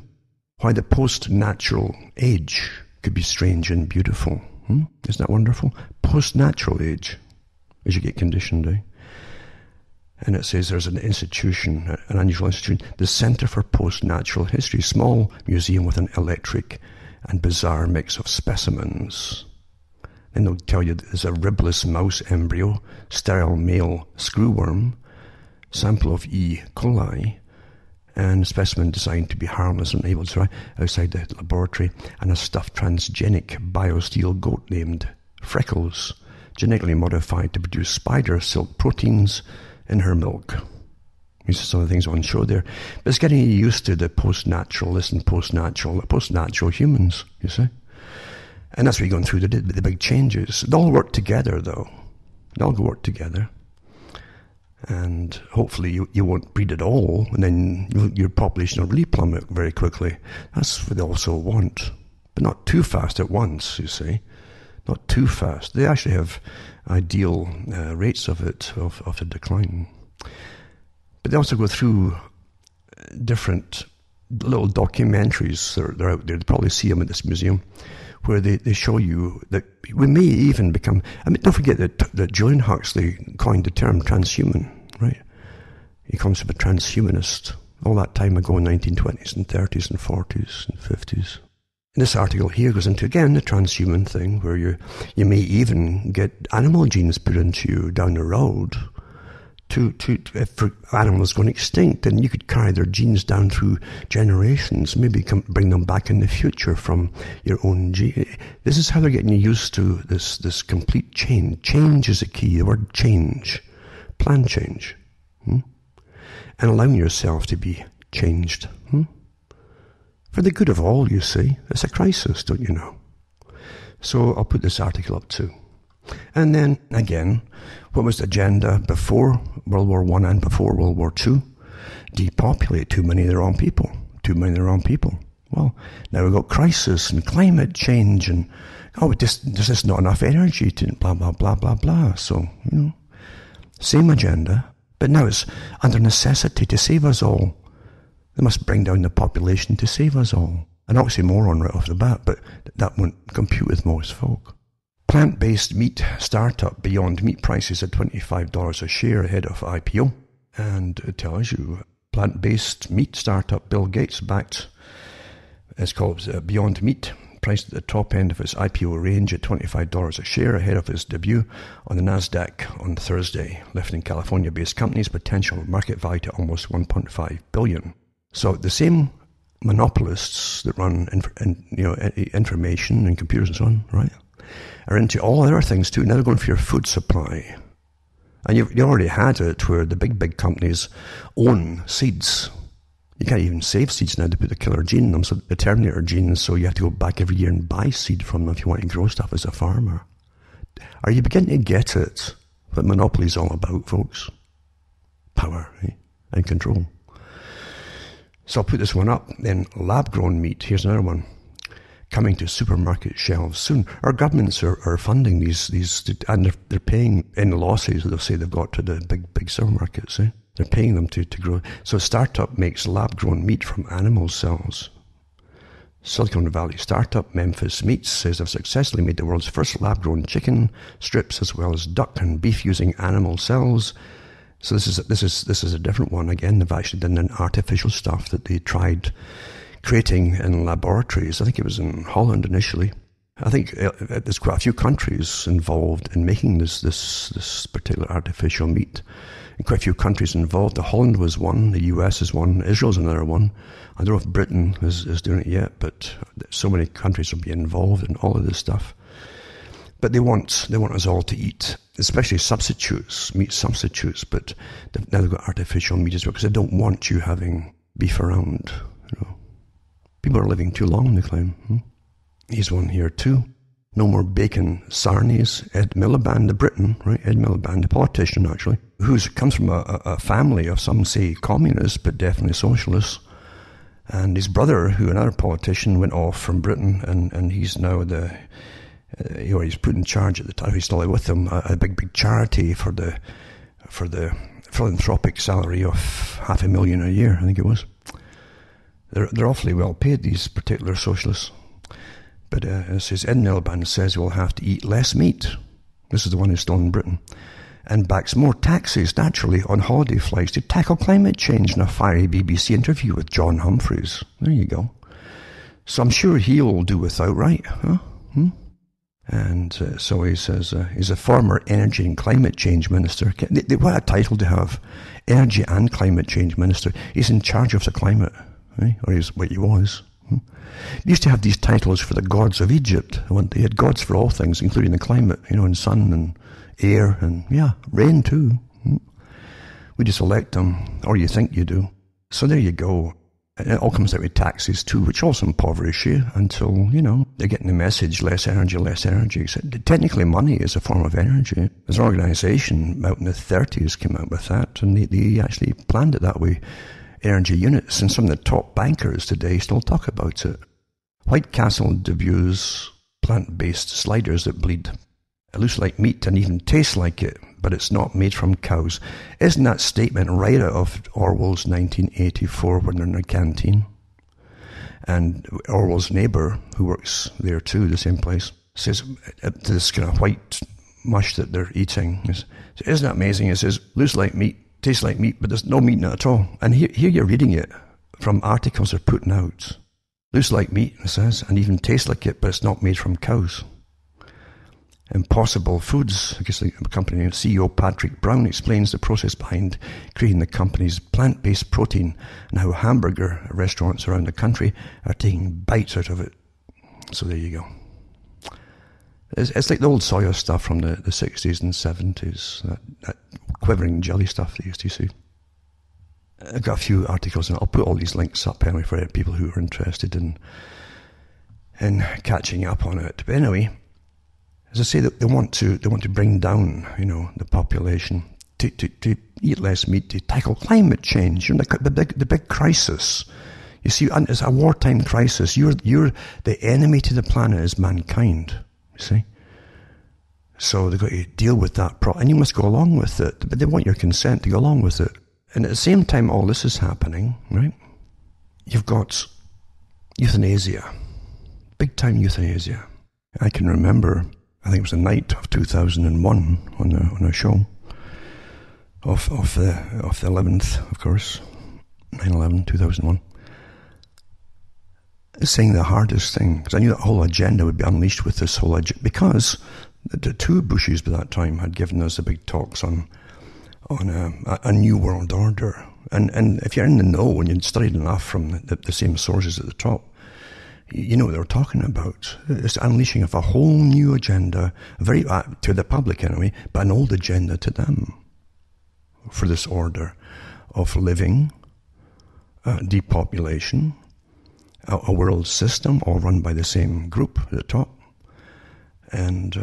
Why the post-natural age could be strange and beautiful. Isn't that wonderful? Post-natural age, as you get conditioned, eh? And it says there's an institution, an unusual institution, the Centre for Post-Natural History, small museum with an electric and bizarre mix of specimens. Then they'll tell you there's a ribless mouse embryo, sterile male screwworm, sample of E. coli, and specimen designed to be harmless and able to survive outside the laboratory, and a stuffed transgenic biosteel goat named Freckles, genetically modified to produce spider silk proteins in her milk. These are some of the things on show there. But it's getting used to the post-naturalist and post-natural humans, you see. And that's what you're going through, the big changes. They all work together, though. They all work together. And hopefully you won't breed at all, and then your population will really plummet very quickly. That's what they also want. But not too fast at once, you see. Not too fast. They actually have ideal rates of it, of the decline. But they also go through different little documentaries. They're out there. You'll probably see them at this museum, where they show you that we may even become, I mean, don't forget that Julian Huxley coined the term transhuman, right? He comes from a transhumanist all that time ago in 1920s and 30s and 40s and 50s. And this article here goes into, again, the transhuman thing, where you may even get animal genes put into you down the road if animals going extinct, and you could carry their genes down through generations, maybe bring them back in the future from your own gene. This is how they're getting you used to this complete change. Change is a key, the word change. Plan change. And allowing yourself to be changed. For the good of all, you see. It's a crisis, don't you know? So I'll put this article up too. And then, again, what was the agenda before World War I and before World War II? Depopulate too many of the wrong people. Too many of the wrong people. Well, now we've got crisis and climate change and, there's just not enough energy to blah, blah, blah, blah, blah. So, same agenda, but now it's under necessity to save us all. They must bring down the population to save us all. An oxymoron right off the bat, but that won't compute with most folk. Plant-based meat startup Beyond Meat prices at $25 a share ahead of IPO. And it tells you, plant-based meat startup Bill Gates backed, it's called Beyond Meat, priced at the top end of its IPO range at $25 a share ahead of its debut on the NASDAQ on Thursday, lifting California-based company's potential market value to almost $1.5 billion. So the same monopolists that run information and computers and so on, right, are into all other things too. Now they're going for your food supply. And you already had it where the big companies own seeds. You can't even save seeds now to put the killer gene in them, so the Terminator genes, so you have to go back every year and buy seed from them if you want to grow stuff as a farmer. Are you beginning to get it? What monopoly is all about, folks? Power, and control. So I'll put this one up. Then lab-grown meat. Here's another one. Coming to supermarket shelves soon. Our governments are funding these, and they're paying in the losses that they'll say they've got to the big supermarkets. They're paying them to grow. So a startup makes lab-grown meat from animal cells. Silicon Valley startup Memphis Meats says they've successfully made the world's first lab-grown chicken strips as well as duck and beef using animal cells. So this is a different one. Again, they've actually done an artificial stuff that they tried creating in laboratories. I think it was in Holland initially. I think there's quite a few countries involved in making this particular artificial meat. And quite a few countries involved. The Holland was one, the US is one, Israel's another one. I don't know if Britain is doing it yet, but so many countries will be involved in all of this stuff. But they want us all to eat, especially substitutes, meat substitutes, but now they've got artificial meat as well, because they don't want you having beef around. People are living too long, they claim. Here's one here too. No more bacon sarnies. Ed Miliband of Britain, right? Ed Miliband, a politician actually, who comes from a family of some say communists, but definitely socialists. And his brother, who another politician, went off from Britain, and he's now he's put in charge at the time. He's still with them, a big charity for the philanthropic salary of $500,000 a year, I think it was. They're awfully well paid, these particular socialists. But it says, Ed Miliband says we'll have to eat less meat. This is the one who's still in Britain. And backs more taxes, naturally, on holiday flights to tackle climate change in a fiery BBC interview with John Humphreys. There you go. So I'm sure he'll do without, right? Huh? And so he says, he's a former energy and climate change minister. What a title to have. Energy and climate change minister. He's in charge of the climate, right? Or he's what he was. They used to have these titles for the gods of Egypt. They had gods for all things, including the climate, and sun and air and, rain too. We just elect them, or you think you do. So there you go. And it all comes out with taxes too, which also impoverish you until, they're getting the message, less energy. So technically money is a form of energy. There's an organisation out in the 30s came out with that, and they actually planned it that way. Energy units, and some of the top bankers today still talk about it. White Castle debuts plant-based sliders that bleed. It looks like meat and even tastes like it, but it's not made from cows. Isn't that statement right out of Orwell's 1984 when they're in a canteen? And Orwell's neighbour, who works there too, the same place, says to this kind of white mush that they're eating, isn't that amazing? It says, looks like meat, tastes like meat, but there's no meat in it at all. And here you're reading it from articles they're putting out. Looks like meat, it says, and even tastes like it, but it's not made from cows. Impossible Foods, I guess the company CEO Patrick Brown explains the process behind creating the company's plant-based protein and how hamburger restaurants around the country are taking bites out of it. So there you go. It's like the old soya stuff from the 60s and 70s, that quivering jelly stuff they used to see. I've got a few articles, and I'll put all these links up anyway for people who are interested in catching up on it. But anyway, as I say, they want to bring down, the population, to eat less meat, to tackle climate change, the big crisis. You see, it's a wartime crisis. You're the enemy to the planet is mankind. You see, so they've got to deal with that and you must go along with it. But they want your consent to go along with it. And at the same time, all this is happening, right? You've got euthanasia, big time euthanasia. I can remember, I think it was the night of 2001 on a show of the 11th, of course, 9/11, 2001. Saying the hardest thing, because I knew that whole agenda would be unleashed with this whole agenda, because the two Bushes by that time had given us the big talks on a new world order. And if you're in the know and you'd studied enough from the same sources at the top, you know what they were talking about. It's the unleashing of a whole new agenda, very to the public anyway, but an old agenda to them, for this order of living, depopulation, a world system all run by the same group at the top. And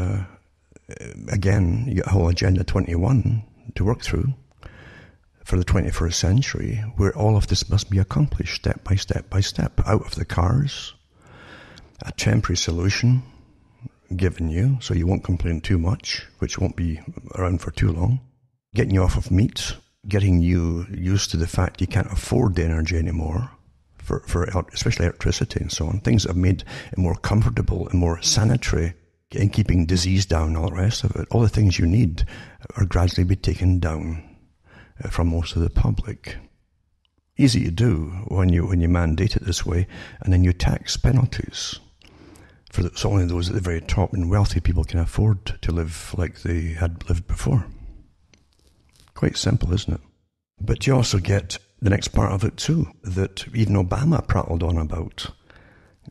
again, you got a whole Agenda 21 to work through for the 21st century, where all of this must be accomplished step by step by step. Out of the cars, a temporary solution given you so you won't complain too much, which won't be around for too long. Getting you off of meat, getting you used to the fact you can't afford the energy anymore, for especially electricity and so on. Things that have made it more comfortable and more sanitary, and keeping disease down and all the rest of it. All the things you need are gradually be taken down from most of the public. Easy to do when you mandate it this way, and then you tax penalties. So only those at the very top and wealthy people can afford to live like they had lived before. Quite simple, isn't it? But you also get the next part of it too, that even Obama prattled on about,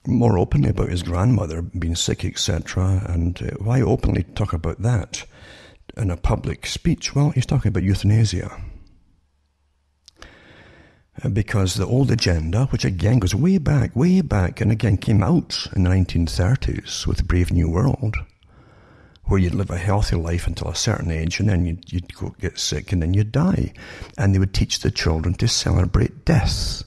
more openly about his grandmother being sick, etc. And why openly talk about that in a public speech? Well, he's talking about euthanasia. Because the old agenda, which again goes way back, and again came out in the 1930s with Brave New World, where you'd live a healthy life until a certain age, and then you'd go get sick, and then you'd die. And they would teach the children to celebrate death,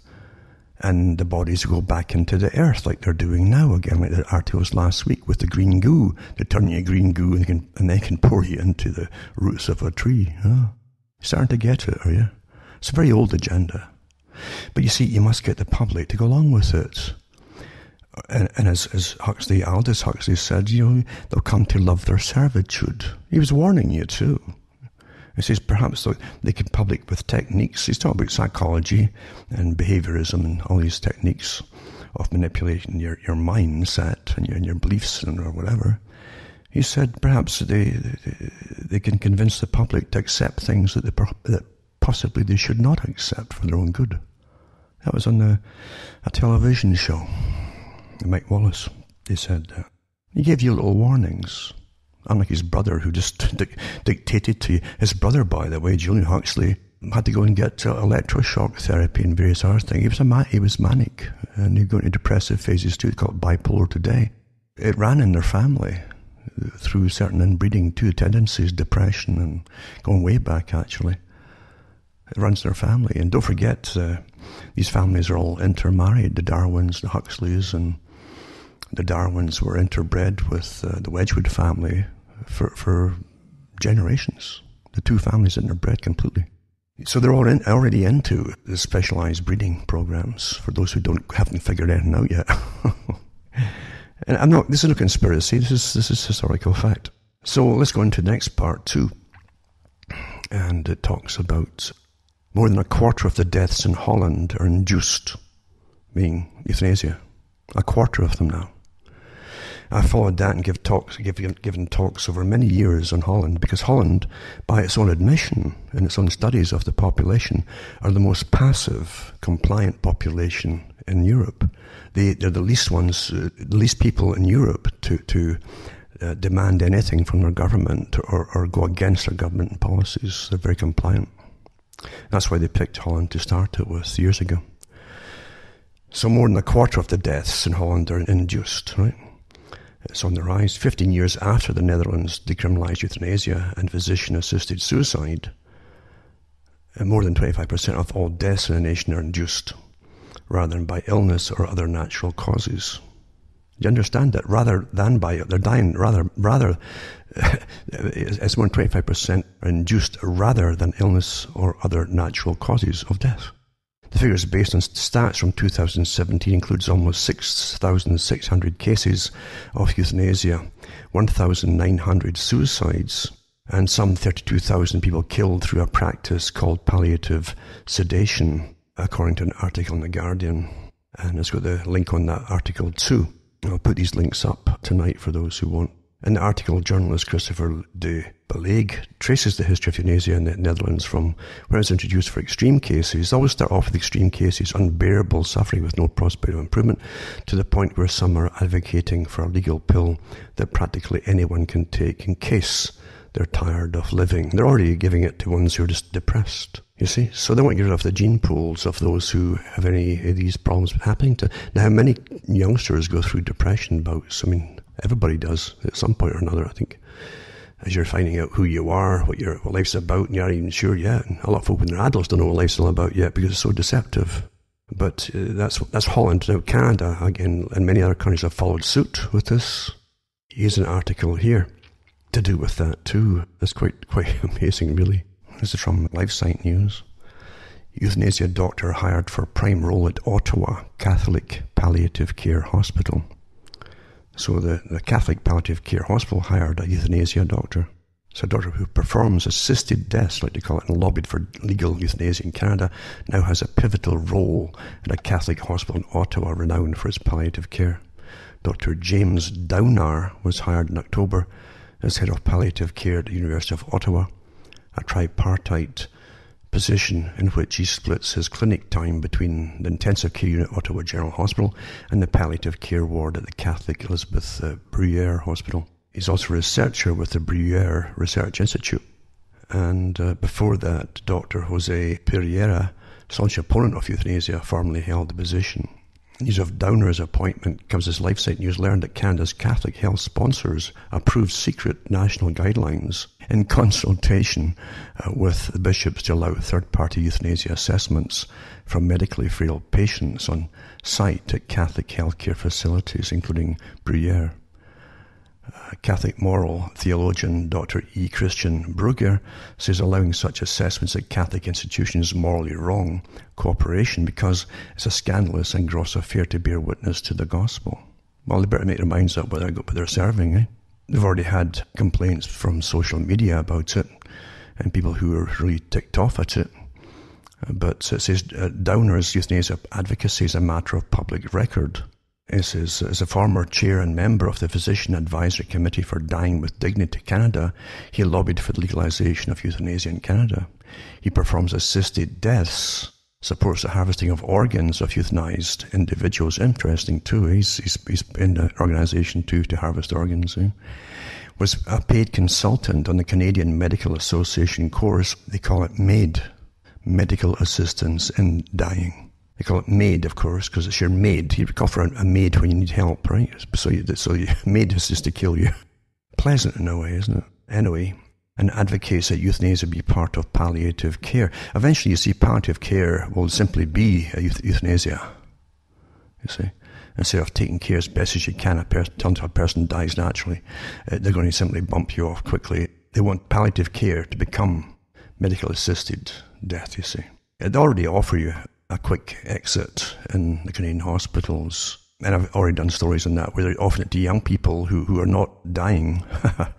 and the bodies go back into the earth like they're doing now, again, like the articles last week with the green goo. They turn you green goo and they can pour you into the roots of a tree. You're starting to get it, are you? It's a very old agenda. But you see, you must get the public to go along with it. And as Huxley, Aldous Huxley said, they'll come to love their servitude. He was warning you too. He says perhaps they could public with techniques. He's talking about psychology and behaviorism and all these techniques of manipulating your mindset and your beliefs or whatever. He said perhaps they can convince the public to accept things that possibly they should not accept for their own good. That was on a television show. Mike Wallace, they said that. He gave you little warnings. Unlike his brother, who just dictated to you. His brother, by the way, Julian Huxley, had to go and get electroshock therapy and various other things. He was manic, and he got into depressive phases too. It's called bipolar today. It ran in their family through certain inbreeding too, tendencies, depression, and going way back, actually. It runs their family. And don't forget, these families are all intermarried. The Darwins, the Huxleys, and the Darwins were interbred with the Wedgwood family for generations. The two families interbred completely. So they're already into the specialized breeding programs, for those who haven't figured anything out yet. And this is no conspiracy, this is historical fact. So let's go into the next part too. And it talks about more than a quarter of the deaths in Holland are induced, meaning euthanasia. A quarter of them now. I followed that and given talks over many years on Holland, because Holland, by its own admission and its own studies of the population, are the most passive, compliant population in Europe. They're the least people in Europe to demand anything from their government or go against their government policies. They're very compliant. That's why they picked Holland to start it with years ago. So more than a quarter of the deaths in Holland are induced, right? It's on the rise. 15 years after the Netherlands decriminalized euthanasia and physician-assisted suicide, more than 25% of all deaths in the nation are induced, rather than by illness or other natural causes. You understand that? They're dying rather, it's more than 25% are induced rather than illness or other natural causes of death. The figures based on stats from 2017 includes almost 6,600 cases of euthanasia, 1,900 suicides, and some 32,000 people killed through a practice called palliative sedation, according to an article in The Guardian. And it's got the link on that article too. I'll put these links up tonight for those who want. In the article, journalist Christopher de Beleg traces the history of euthanasia in the Netherlands from where it's introduced for extreme cases. They always start off with extreme cases, unbearable suffering with no prospect of improvement, to the point where some are advocating for a legal pill that practically anyone can take in case they're tired of living. They're already giving it to ones who are just depressed, you see. So they want to get rid of the gene pools of those who have any of these problems happening to. Now, how many youngsters go through depression bouts? I mean, everybody does at some point or another, I think. As you're finding out who you are, what life's about, and you're not even sure yet. And a lot of folk when they're adults don't know what life's all about yet because it's so deceptive. But that's Holland. Now, Canada, again, and many other countries have followed suit with this. Here's an article here to do with that too. That's quite amazing, really. This is from LifeSite News. Euthanasia doctor hired for prime role at Ottawa Catholic Palliative Care Hospital. So the Catholic Palliative Care Hospital hired a euthanasia doctor. So a doctor who performs assisted deaths, like they call it, and lobbied for legal euthanasia in Canada, now has a pivotal role at a Catholic hospital in Ottawa renowned for its palliative care. Dr. James Downar was hired in October as head of palliative care at the University of Ottawa, a tripartite position in which he splits his clinic time between the intensive care unit at Ottawa General Hospital and the palliative care ward at the Catholic Elizabeth Bruyere Hospital. He's also a researcher with the Bruyere Research Institute. And before that, Dr. Jose Pereira, staunch opponent of euthanasia, formerly held the position. News of Downar's appointment comes as LifeSite News learned that Canada's Catholic health sponsors approved secret national guidelines in consultation with the bishops to allow third-party euthanasia assessments from medically frail patients on site at Catholic healthcare facilities, including Bruyere. Catholic moral theologian Dr. E. Christian Brugger says allowing such assessments at Catholic institutions is morally wrong cooperation because it's a scandalous and gross affair to bear witness to the gospel. Well, they better make their minds up what they're serving, eh? They've already had complaints from social media about it and people who are really ticked off at it. But it says Downar's euthanasia advocacy is a matter of public record. It says, as a former chair and member of the Physician Advisory Committee for Dying with Dignity Canada, he lobbied for the legalization of euthanasia in Canada. He performs assisted deaths, supports the harvesting of organs of euthanized individuals. Interesting too. He's in the organization too to harvest organs. Was a paid consultant on the Canadian Medical Association course. They call it MAID, Medical Assistance in Dying. They call it MAID, of course, because it's your maid. You call for a maid when you need help, right? So maid is just to kill you. Pleasant in a way, isn't it? Anyway, and advocates that euthanasia be part of palliative care. Eventually, you see, palliative care will simply be a euthanasia. You see, instead of taking care as best as you can until a person dies naturally, they're going to simply bump you off quickly. They want palliative care to become medical assisted death, you see. It already offer you a quick exit in the Canadian hospitals. And I've already done stories on that, where they're offering it to young people who are not dying, but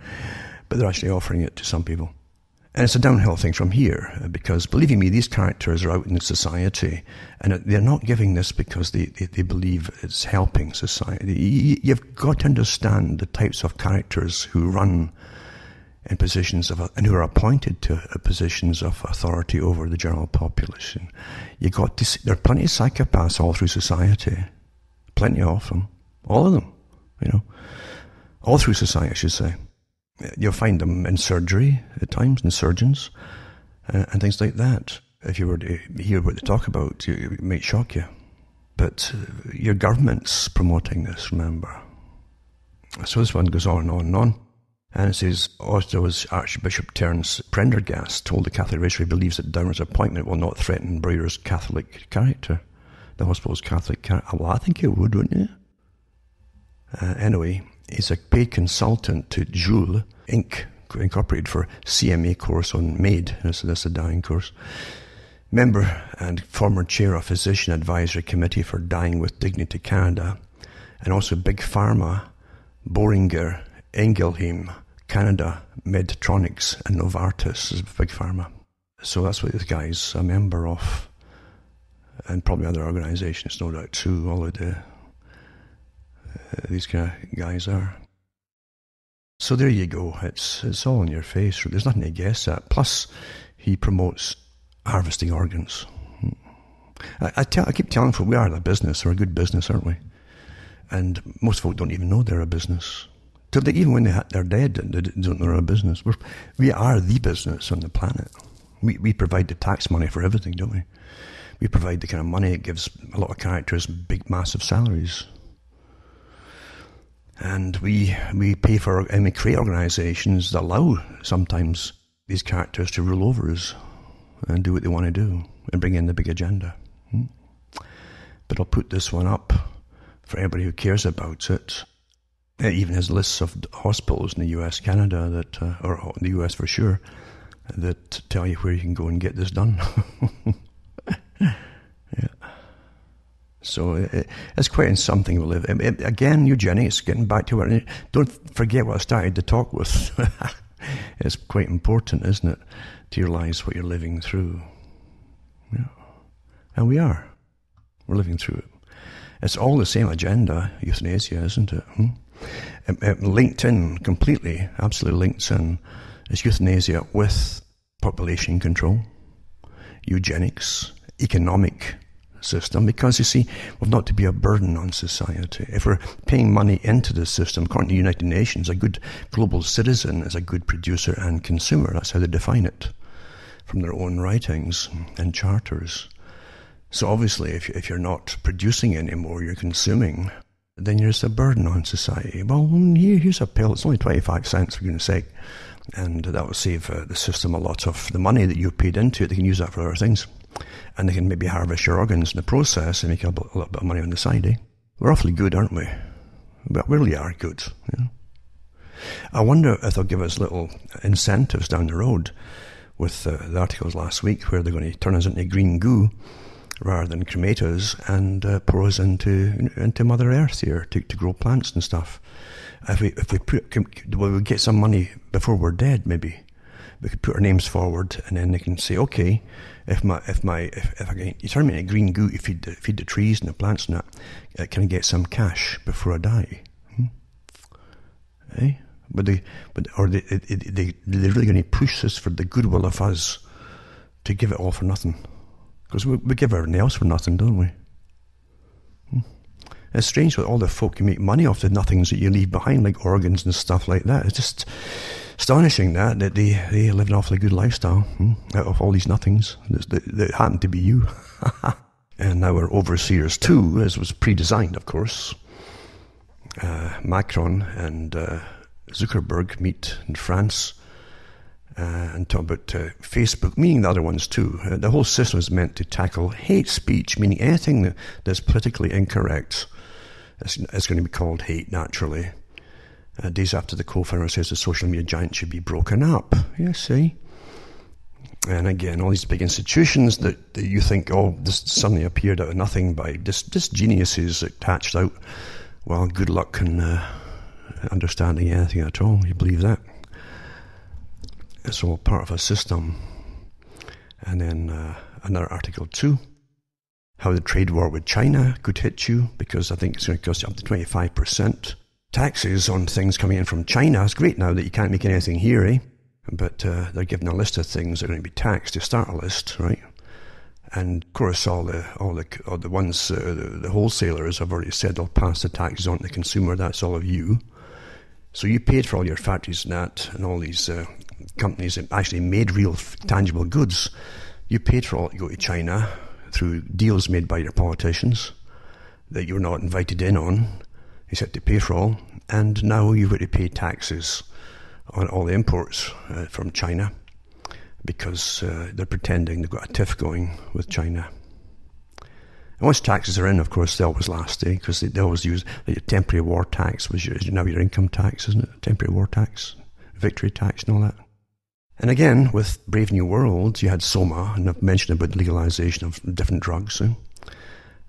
they're actually offering it to some people. And it's a downhill thing from here, because, believe me, these characters are out in society, and they're not giving this because they believe it's helping society. You've got to understand the types of characters who run in positions of, and who are appointed to positions of authority over the general population. You got to see, there are plenty of psychopaths all through society. Plenty of them. All of them, you know. All through society, I should say. You'll find them in surgery at times, in surgeons, and things like that. If you were to hear what they talk about, it might shock you. But your government's promoting this, remember. So this one goes on and on and on. And it says, Oslo's Archbishop Terence Prendergast told the Catholic Race he believes that Darwin's appointment will not threaten Breuer's Catholic character. The hospital's Catholic character. Well, I think it would, wouldn't it? Anyway, he's a paid consultant to Jules, Inc., incorporated for CMA course on MAID. That's a dying course. Member and former chair of Physician Advisory Committee for Dying with Dignity Canada, and also Big Pharma, Boehringer, Ingelheim, Canada, Medtronics, and Novartis is Big Pharma. So that's what this guy's a member of. And probably other organisations, no doubt, too. All of these kind of guys are. So there you go. It's all in your face. There's nothing to guess at. Plus, he promotes harvesting organs. I keep telling folk we are a business. We're a good business, aren't we? And most folk don't even know they're a business. Even when they're dead, they don't know they're a business. We are the business on the planet. We provide the tax money for everything, don't we? We provide the kind of money that gives a lot of characters big, massive salaries. And we pay for, and we create organisations that allow sometimes these characters to rule over us and do what they want to do and bring in the big agenda. But I'll put this one up for everybody who cares about it. It even has lists of hospitals in the US, Canada, that, or the US for sure, that tell you where you can go and get this done. Yeah. So it's quite something we live in. Again, eugenics, getting back to it. Don't forget what I started to talk with. It's quite important, isn't it, to realise what you're living through. Yeah. And we are. We're living through it. It's all the same agenda, euthanasia, isn't it? Linked in completely, absolutely linked in, is euthanasia with population control, eugenics, economic system, because you see, we're not to be a burden on society. If we're paying money into the system, according to the United Nations, a good global citizen is a good producer and consumer. That's how they define it from their own writings and charters. So obviously, if you're not producing anymore, you're consuming, then you're just a burden on society. Well, here's a pill. It's only 25 cents, for goodness sake. And that will save the system a lot of the money that you paid into it. They can use that for other things. And they can maybe harvest your organs in the process and make a little bit of money on the side, eh? We're awfully good, aren't we? We really are good. You know? I wonder if they'll give us little incentives down the road with the articles last week where they're going to turn us into green goo rather than cremate us and pour us into Mother Earth here to grow plants and stuff. If we get some money before we're dead, maybe we could put our names forward, and then they can say, okay, if you turn me into green goo, you feed the trees and the plants and that, can I get some cash before I die? Eh? Are they really going to push this for the goodwill of us to give it all for nothing? Because we give everything else for nothing, don't we? It's strange that all the folk you make money off the nothings that you leave behind, like organs and stuff like that. It's just astonishing that they live an awfully good lifestyle out of all these nothings that happen to be you. And now we're overseers too, as was pre-designed, of course. Macron and Zuckerberg meet in France and talk about Facebook, meaning the other ones too. The whole system is meant to tackle hate speech, meaning anything that's politically incorrect. It's going to be called hate, naturally. Days after the co-founder says the social media giant should be broken up. Yeah, see? And again, all these big institutions that you think, oh, this suddenly appeared out of nothing by just geniuses that hatched out. Well, good luck in understanding anything at all. You believe that? It's all part of a system. And then another article too, how the trade war with China could hit you, because I think it's going to cost you up to 25% taxes on things coming in from China. It's great now that you can't make anything here, eh? But they're giving a list of things that are going to be taxed. They start a list, right? And of course, all the ones, the wholesalers have already said they'll pass the taxes on to the consumer. That's all of you. So you paid for all your factories and that, and all these companies that actually made real tangible goods. You paid for all to go to China through deals made by your politicians that you're not invited in on. You said to pay for all, and now you've got to pay taxes on all the imports from China, because they're pretending they've got a tiff going with China. And once taxes are in, of course, they always last, because they always use your temporary war tax, which is now your income tax, isn't it? Temporary war tax, victory tax and all that. And again, with Brave New World, you had Soma, and I've mentioned about legalization of different drugs.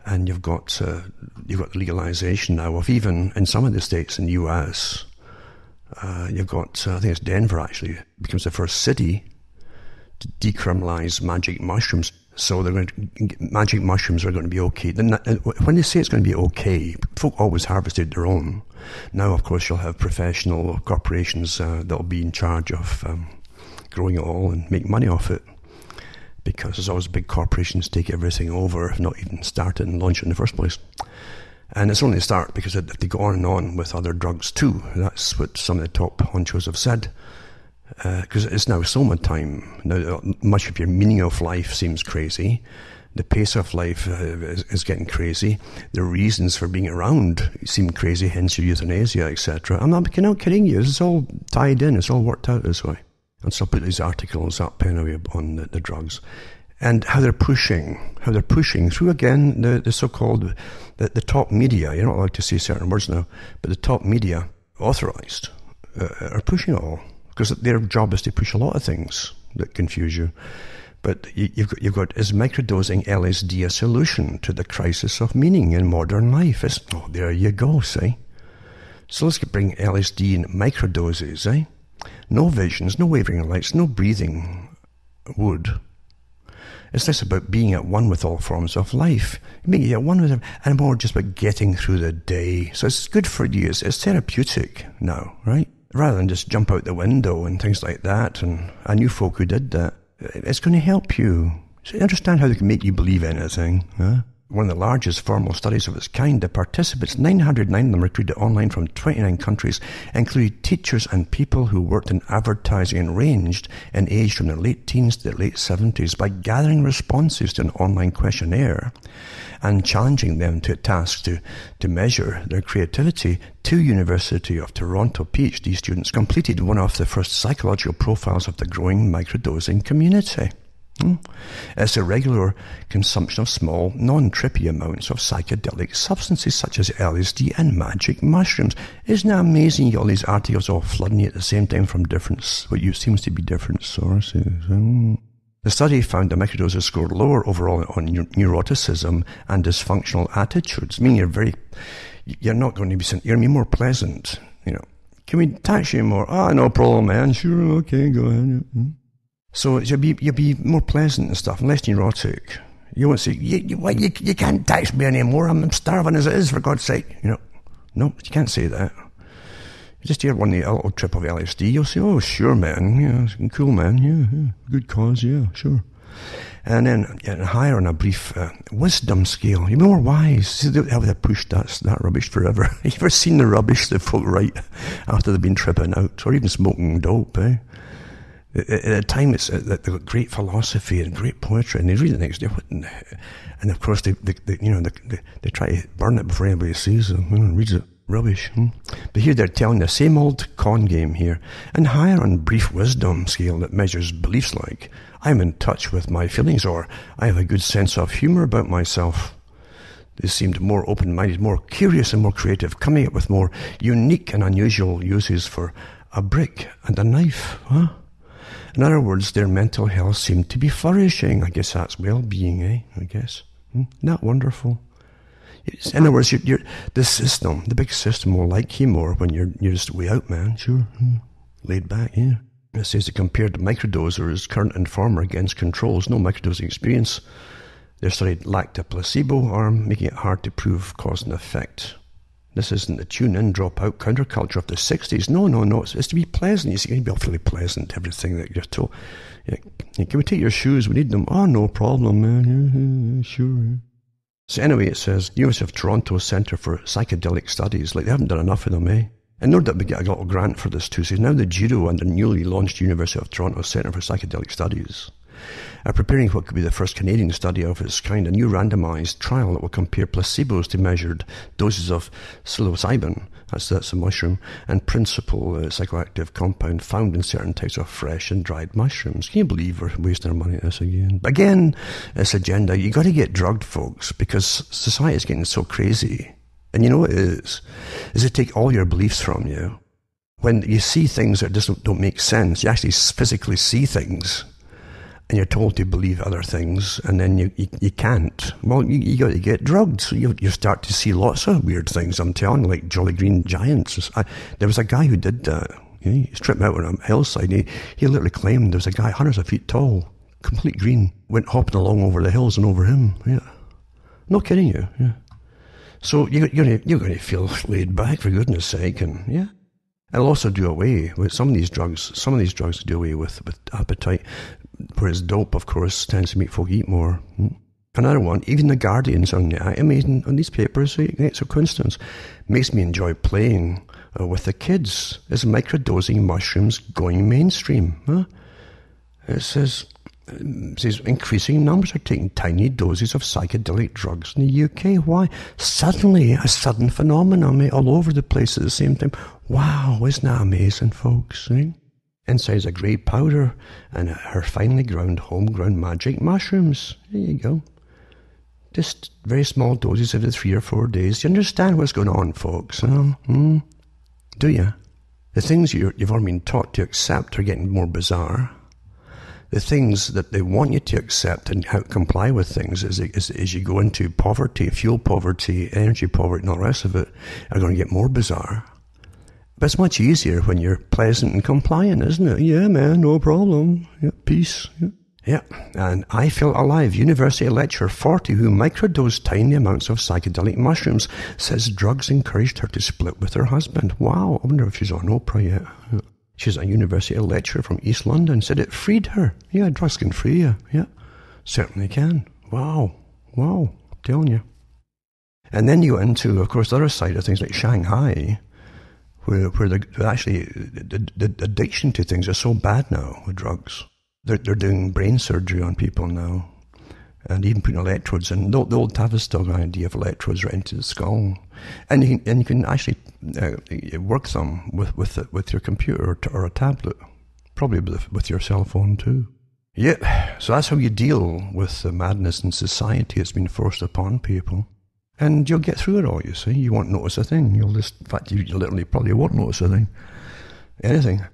And you've got the legalization now of, even in some of the states in the US, you've got, I think it's Denver actually, becomes the first city to decriminalize magic mushrooms. So magic mushrooms are going to be okay. When they say it's going to be okay, folk always harvested their own. Now, of course, you'll have professional corporations that'll be in charge of growing it all and make money off it. Because there's always big corporations take everything over, if not even start it and launch it in the first place. And it's only a start, because if they go on and on with other drugs too, that's what some of the top honchos have said. Because it's now soma time. Now, much of your meaning of life seems crazy. The pace of life is getting crazy. The reasons for being around seem crazy, hence your euthanasia, etc. I'm not kidding you. It's all tied in. It's all worked out this way. And so I'll put these articles up anyway on the drugs. And how they're pushing through, again, the so-called, the top media. You're not allowed to say certain words now, but the top media, authorized, are pushing it all. Because their job is to push a lot of things that confuse you. But you've got, is microdosing LSD a solution to the crisis of meaning in modern life? There you go, see? So let's bring LSD in microdoses, eh? No visions, no wavering lights, no breathing wood. It's less about being at one with all forms of life, being at one with them, and more just about getting through the day. So it's good for you. It's therapeutic now, right? Rather than just jump out the window and things like that. And I knew folk who did that. It's going to help you. So understand how they can make you believe anything. Huh? One of the largest formal studies of its kind, the participants, 909 of them, recruited online from 29 countries, included teachers and people who worked in advertising and ranged in age from their late teens to their late 70s, by gathering responses to an online questionnaire and challenging them to tasks to measure their creativity. 2 University of Toronto PhD students completed one of the first psychological profiles of the growing microdosing community. It's a regular consumption of small, non-trippy amounts of psychedelic substances such as LSD and magic mushrooms. Isn't it amazing? You get all these articles all flooding you at the same time from seems to be different sources. The study found that microdoses scored lower overall on neuroticism and dysfunctional attitudes, meaning you're not going to be, you're going to be more pleasant. Can we tax you more? No problem, man. Sure, okay, go ahead. So you'll be more pleasant and stuff, and less neurotic. You won't say, you can't tax me anymore, I'm starving as it is, for God's sake. No, you can't say that. You just hear a little trip of LSD, you'll say, oh, sure, man, yeah, cool, man, yeah, good cause, yeah, sure. And then higher on a brief wisdom scale, you're more wise. See how they pushed that rubbish forever. You ever seen the rubbish that folk write after they've been tripping out, or even smoking dope, eh? At a time, it's they've got great philosophy and great poetry, and they read it next day, and of course they try to burn it before anybody sees it, reads it. Rubbish. But here they're telling the same old con game here. And higher on brief wisdom scale that measures beliefs like, I'm in touch with my feelings, or I have a good sense of humour about myself. They seemed more open-minded, more curious and more creative, coming up with more unique and unusual uses for a brick and a knife. In other words, their mental health seemed to be flourishing. I guess that's well-being, I guess. Isn't that wonderful? In other words, the system, the big system will like you more when you're just way out, man. Sure. Laid back, yeah. It says they compared the microdosers, current and former, against controls. No microdosing experience. Their study lacked a placebo arm, making it hard to prove cause and effect. This isn't the tune-in, drop-out counterculture of the 60s. No. It's to be pleasant. You see, you can be awfully pleasant, everything that you're told. Yeah, can we take your shoes? We need them. Oh, no problem, man. Yeah, sure. So anyway, it says, University of Toronto Centre for Psychedelic Studies. Like, they haven't done enough of them, eh? And no doubt we get a little grant for this too. So now the Judo and the newly launched University of Toronto Centre for Psychedelic Studies are preparing what could be the first Canadian study of its kind, a new randomised trial that will compare placebos to measured doses of psilocybin, that's a mushroom, and principal psychoactive compound found in certain types of fresh and dried mushrooms. Can you believe we're wasting our money on this again? But again, this agenda, you got to get drugged, folks, because society is getting so crazy. And you know what it is they take all your beliefs from you. When you see things that just don't make sense, you actually physically see things, and you're told to believe other things, and then you can't. Well, you got to get drugged, so you start to see lots of weird things, I'm telling you, like Jolly Green Giants. There was a guy who did that. He stripped out on a hillside. He literally claimed there was a guy hundreds of feet tall, complete green, went hopping along over the hills and over him. Yeah, no kidding you. Yeah. So you're going to feel laid back, for goodness sake, and yeah. It'll also do away with some of these drugs. Some of these drugs do away with appetite, whereas dope, of course, tends to make folk eat more. Another one, even the Guardian's on the amazing on these papers. It's a coincidence. Makes me enjoy playing with the kids. Is microdosing mushrooms going mainstream? Huh? It says increasing numbers are taking tiny doses of psychedelic drugs in the UK. Why? Suddenly, a sudden phenomenon, mate, all over the place at the same time. Wow, isn't that amazing, folks? Eh? Inside's a grey powder and her finely ground, homegrown magic mushrooms. There you go. Just very small doses every 3 or 4 days. Do you understand what's going on, folks? Do you? The things you've already been taught to accept are getting more bizarre. The things that they want you to accept and how to comply with things as you go into poverty, fuel poverty, energy poverty, and all the rest of it are going to get more bizarre. But it's much easier when you're pleasant and compliant, isn't it? Yeah, man, no problem. Yeah, peace. Yeah. And I feel alive. University lecturer 40 who microdosed tiny amounts of psychedelic mushrooms says drugs encouraged her to split with her husband. Wow, I wonder if she's on Oprah yet. Yeah. She's a university lecturer from East London, said it freed her. Yeah, drugs can free you. Yeah, certainly can. Wow, I'm telling you. And then you go into, of course, the other side of things like Shanghai, where the addiction to things are so bad now with drugs. They're doing brain surgery on people now, and even putting electrodes in. The old Tavistock idea of electrodes right into the skull, and you can actually work them with your computer or a tablet, probably with your cell phone too. Yeah, so that's how you deal with the madness in society that's been forced upon people. And you'll get through it all, you see. You won't notice a thing. You literally probably won't notice a thing. Anything.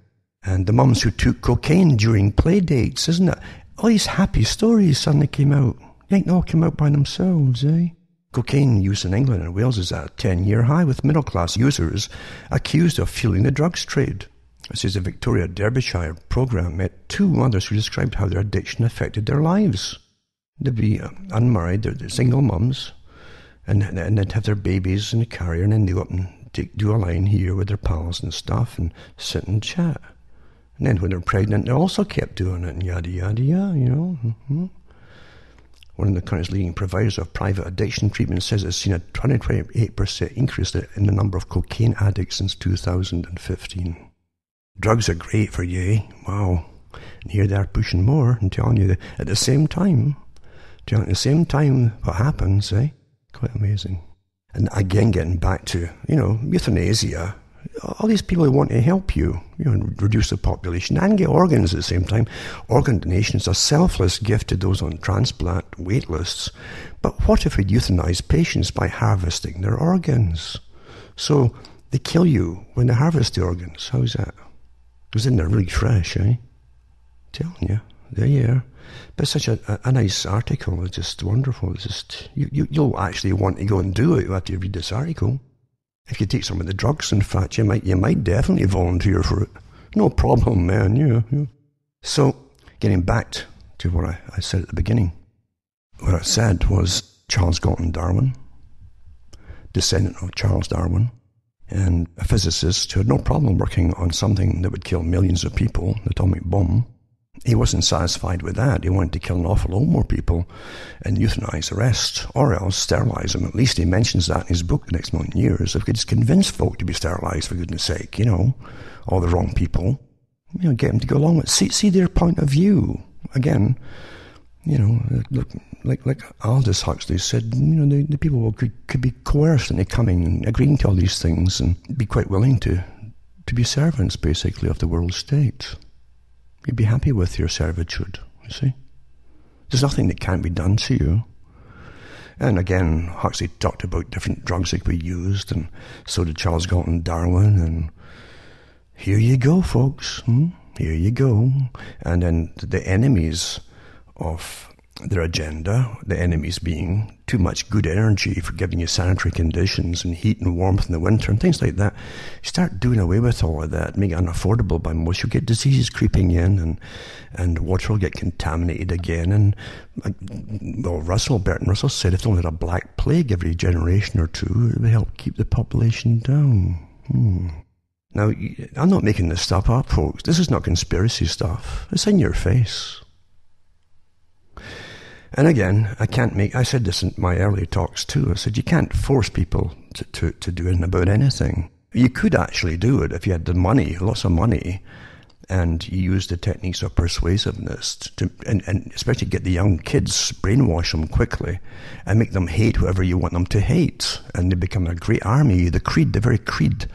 And the mums who took cocaine during play dates, isn't it? All these happy stories suddenly came out. They ain't all come out by themselves, eh? Cocaine use in England and Wales is at a 10-year high, with middle-class users accused of fueling the drugs trade. This is a Victoria Derbyshire programme met 2 mothers who described how their addiction affected their lives. They'd be unmarried, they're single mums, and they'd have their babies in the carrier, and then they go up and do a line here with their pals and stuff and sit and chat. And then when they're pregnant, they also kept doing it, and yada, yada, yada, you know. Mm-hmm. One of the country's leading providers of private addiction treatment says it's seen a 128% increase in the number of cocaine addicts since 2015. Drugs are great for you, eh? Wow. And here they are pushing more and telling you that at the same time, what happens, eh? Quite amazing. And again, getting back to, euthanasia. All these people who want to help you, reduce the population and get organs at the same time. Organ donation is a selfless gift to those on transplant wait lists. But what if we euthanize patients by harvesting their organs? So they kill you when they harvest the organs. How's that? Because then they're really fresh, eh? Telling you, there you are. But it's such a nice article. It's just wonderful. It's just you'll actually want to go and do it after you read this article. If you take some of the drugs, in fact, you might definitely volunteer for it. No problem, man. Yeah. So, getting back to what I said at the beginning. What I said was Charles Galton Darwin, descendant of Charles Darwin, and a physicist who had no problem working on something that would kill millions of people, the atomic bomb. He wasn't satisfied with that. He wanted to kill an awful lot more people and euthanize the rest, or else sterilize them. At least he mentions that in his book, The Next Million Years. If we could just convince folk to be sterilized, for goodness sake, all the wrong people, get them to go along with it. See their point of view. Again, like Aldous Huxley said, the people could be coerced into coming and agreeing to all these things and be quite willing to be servants, basically, of the world state. You'd be happy with your servitude, you see. There's nothing that can't be done to you. And again, Huxley talked about different drugs that could be used, and so did Charles Galton Darwin, and here you go, folks. Here you go. And then the enemies of their agenda, the enemies being too much good energy for giving you sanitary conditions and heat and warmth in the winter and things like that. You start doing away with all of that, make it unaffordable by most. You'll get diseases creeping in, and water will get contaminated again. And Bertrand Russell said if they only had a black plague every generation or two, it would help keep the population down. Now, I'm not making this stuff up, folks. This is not conspiracy stuff. It's in your face. And again, I said this in my early talks too. I said, you can't force people to do it about anything. You could actually do it if you had the money, lots of money, and you use the techniques of persuasiveness and especially get the young kids, brainwash them quickly and make them hate whoever you want them to hate. And they become a great army. The very creed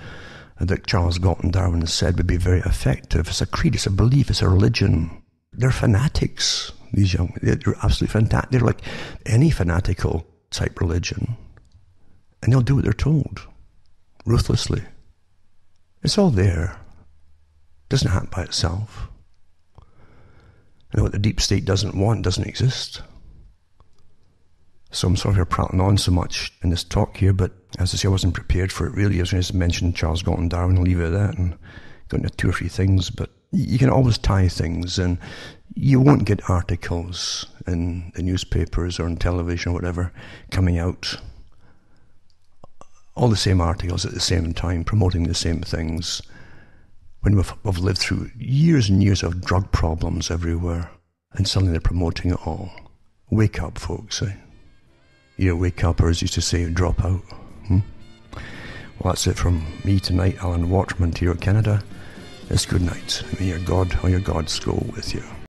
that Charles Galton Darwin said would be very effective. It's a creed, it's a belief, it's a religion. They're fanatics. These young, they're absolutely fantastic. They're like any fanatical type religion. And they'll do what they're told. Ruthlessly. It's all there. It doesn't happen by itself. And what the deep state doesn't want doesn't exist. So I'm sorry for prattling on so much in this talk here, but as I say, I wasn't prepared for it really. I was going to mention Charles Galton Darwin and leave it at that and go into 2 or 3 things, but you can always tie things, and you won't get articles in the newspapers or on television or whatever coming out, all the same articles at the same time, promoting the same things, when we've lived through years and years of drug problems everywhere, and suddenly they're promoting it all. Wake up, folks, eh? Wake up, or as used to say, drop out. Well, that's it from me tonight, Alan Waterman, here in Canada. It's good night. May your God or your gods go with you.